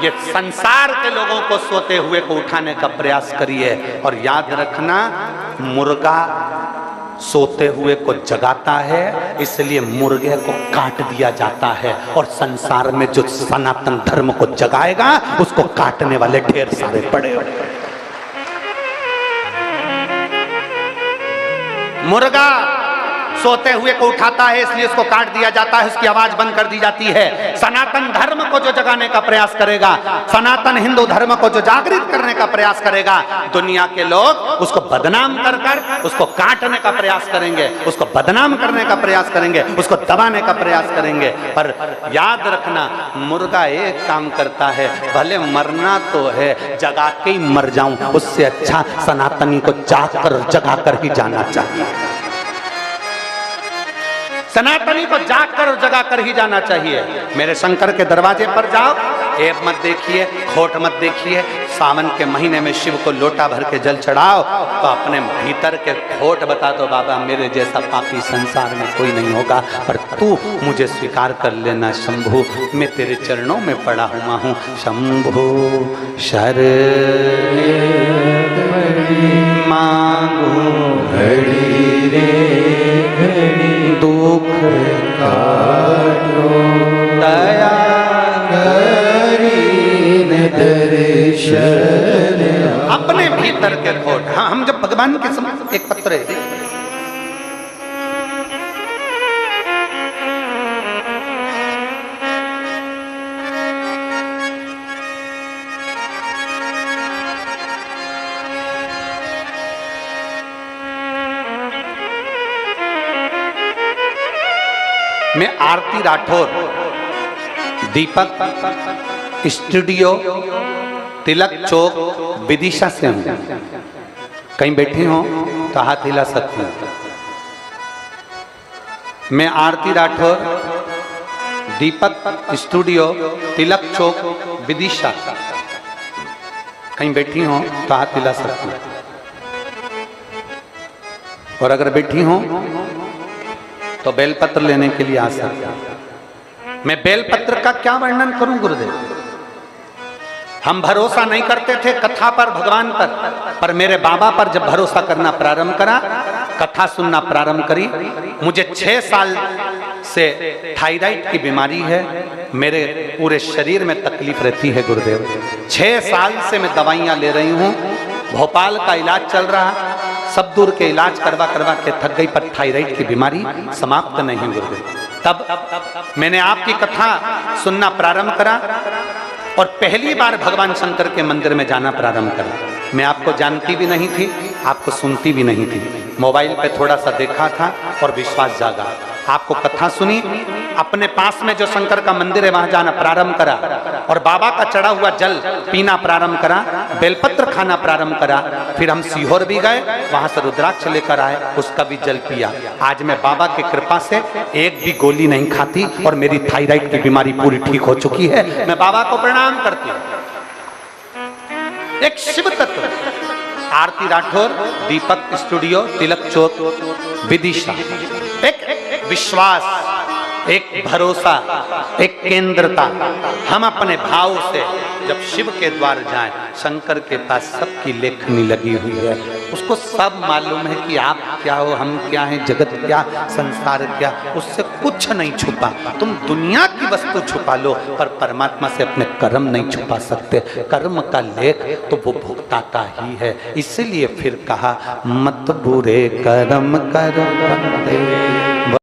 ये संसार के लोगों को सोते हुए को उठाने का प्रयास करिए। और याद रखना, मुर्गा सोते हुए को जगाता है, इसलिए मुर्गे को काट दिया जाता है। और संसार में जो सनातन धर्म को जगाएगा उसको काटने वाले ढेर सारे पड़े। मुर्गा सोते हुए को उठाता है, इसलिए उसको काट दिया जाता है, उसकी आवाज बंद कर दी जाती है। सनातन धर्म को जो जगाने का प्रयास करेगा, सनातन हिंदू धर्म को जो जागृत करने का प्रयास करेगा, दुनिया के लोग उसको बदनाम कर कर उसको काटने का प्रयास करेंगे, उसको बदनाम करने का प्रयास करेंगे, उसको दबाने का प्रयास करेंगे। पर याद रखना, मुर्गा एक काम करता है, भले मरना तो है, जगा के ही मर जाऊं उससे अच्छा सनातनी को जाकर जगा कर ही जाना चाहिए। सनातनी को जाग कर और जगा कर ही जाना चाहिए। मेरे शंकर के दरवाजे पर जाओ, ऐब मत देखिए, खोट मत देखिए। सावन के महीने में शिव को लोटा भर के जल चढ़ाओ तो अपने भीतर के खोट बता दो, बाबा मेरे जैसा पापी संसार में कोई नहीं होगा, पर तू मुझे स्वीकार कर लेना शंभु, मैं तेरे चरणों में पड़ा हुआ हूँ। शंभु शरण मांगो घड़ी रे घड़ी, दुख काटो दया करीन दर्शन। अपने भीतर के खोट। हाँ, हम जब भगवान के समक्ष एक पत्र है, मैं आरती राठौर दीपक स्टूडियो, तिलक चौक, विदिशा से हूं। कहीं बैठे हो तो हाथ हिला सकते हैं। मैं आरती राठौर, दीपक स्टूडियो, तिलक चौक, विदिशा। कहीं बैठी हो तो हाथ हिला सकते हैं। और अगर बैठी हो तो बेलपत्र लेने के लिए आ सकते हैं। मैं बेलपत्र का क्या वर्णन करूं गुरुदेव। हम भरोसा नहीं करते थे कथा पर, भगवान पर मेरे बाबा पर जब भरोसा करना प्रारंभ करा, कथा सुनना प्रारंभ करी, मुझे 6 साल से थायराइड की बीमारी है। मेरे पूरे शरीर में तकलीफ रहती है गुरुदेव। 6 साल से मैं दवाइयां ले रही हूं। भोपाल का इलाज चल रहा, सब दूर के इलाज करवा करवा के थक गई, पर थायराइड की बीमारी समाप्त नहीं गुरुदेव। तब मैंने आपकी कथा सुनना प्रारंभ करा और पहली बार भगवान शंकर के मंदिर में जाना प्रारंभ करा। मैं आपको जानती भी नहीं थी, आपको सुनती भी नहीं थी। मोबाइल पे थोड़ा सा देखा था और विश्वास जागा। आपको कथा सुनी, अपने पास में जो शंकर का मंदिर है वहां जाना प्रारंभ करा और बाबा का चढ़ा हुआ जल पीना प्रारंभ करा, बेलपत्र खाना प्रारंभ करा। फिर हम सीहोर भी गए, वहां से रुद्राक्ष लेकर आए, उसका भी जल पिया। आज मैं बाबा की कृपा से एक भी गोली नहीं खाती और मेरी थायराइड की बीमारी पूरी ठीक हो चुकी है। मैं बाबा को प्रणाम करती हूँ। एक शिव तत्व, आरती राठौर, दीपक स्टूडियो, तिलक चौक, विदिशा। एक विश्वास, एक भरोसा, एक केंद्रता। हम अपने भाव से जब शिव के द्वार जाएं, शंकर के पास सबकी लेखनी लगी हुई है। उसको सब मालूम है कि आप क्या हो, हम क्या हैं, जगत क्या, संसार क्या। उससे कुछ नहीं छुपा। तुम दुनिया की वस्तु छुपा लो पर परमात्मा से अपने कर्म नहीं छुपा सकते। कर्म का लेख तो वो भुगताता ही है। इसीलिए फिर कहा मत बुरे कर्म करो बंदे।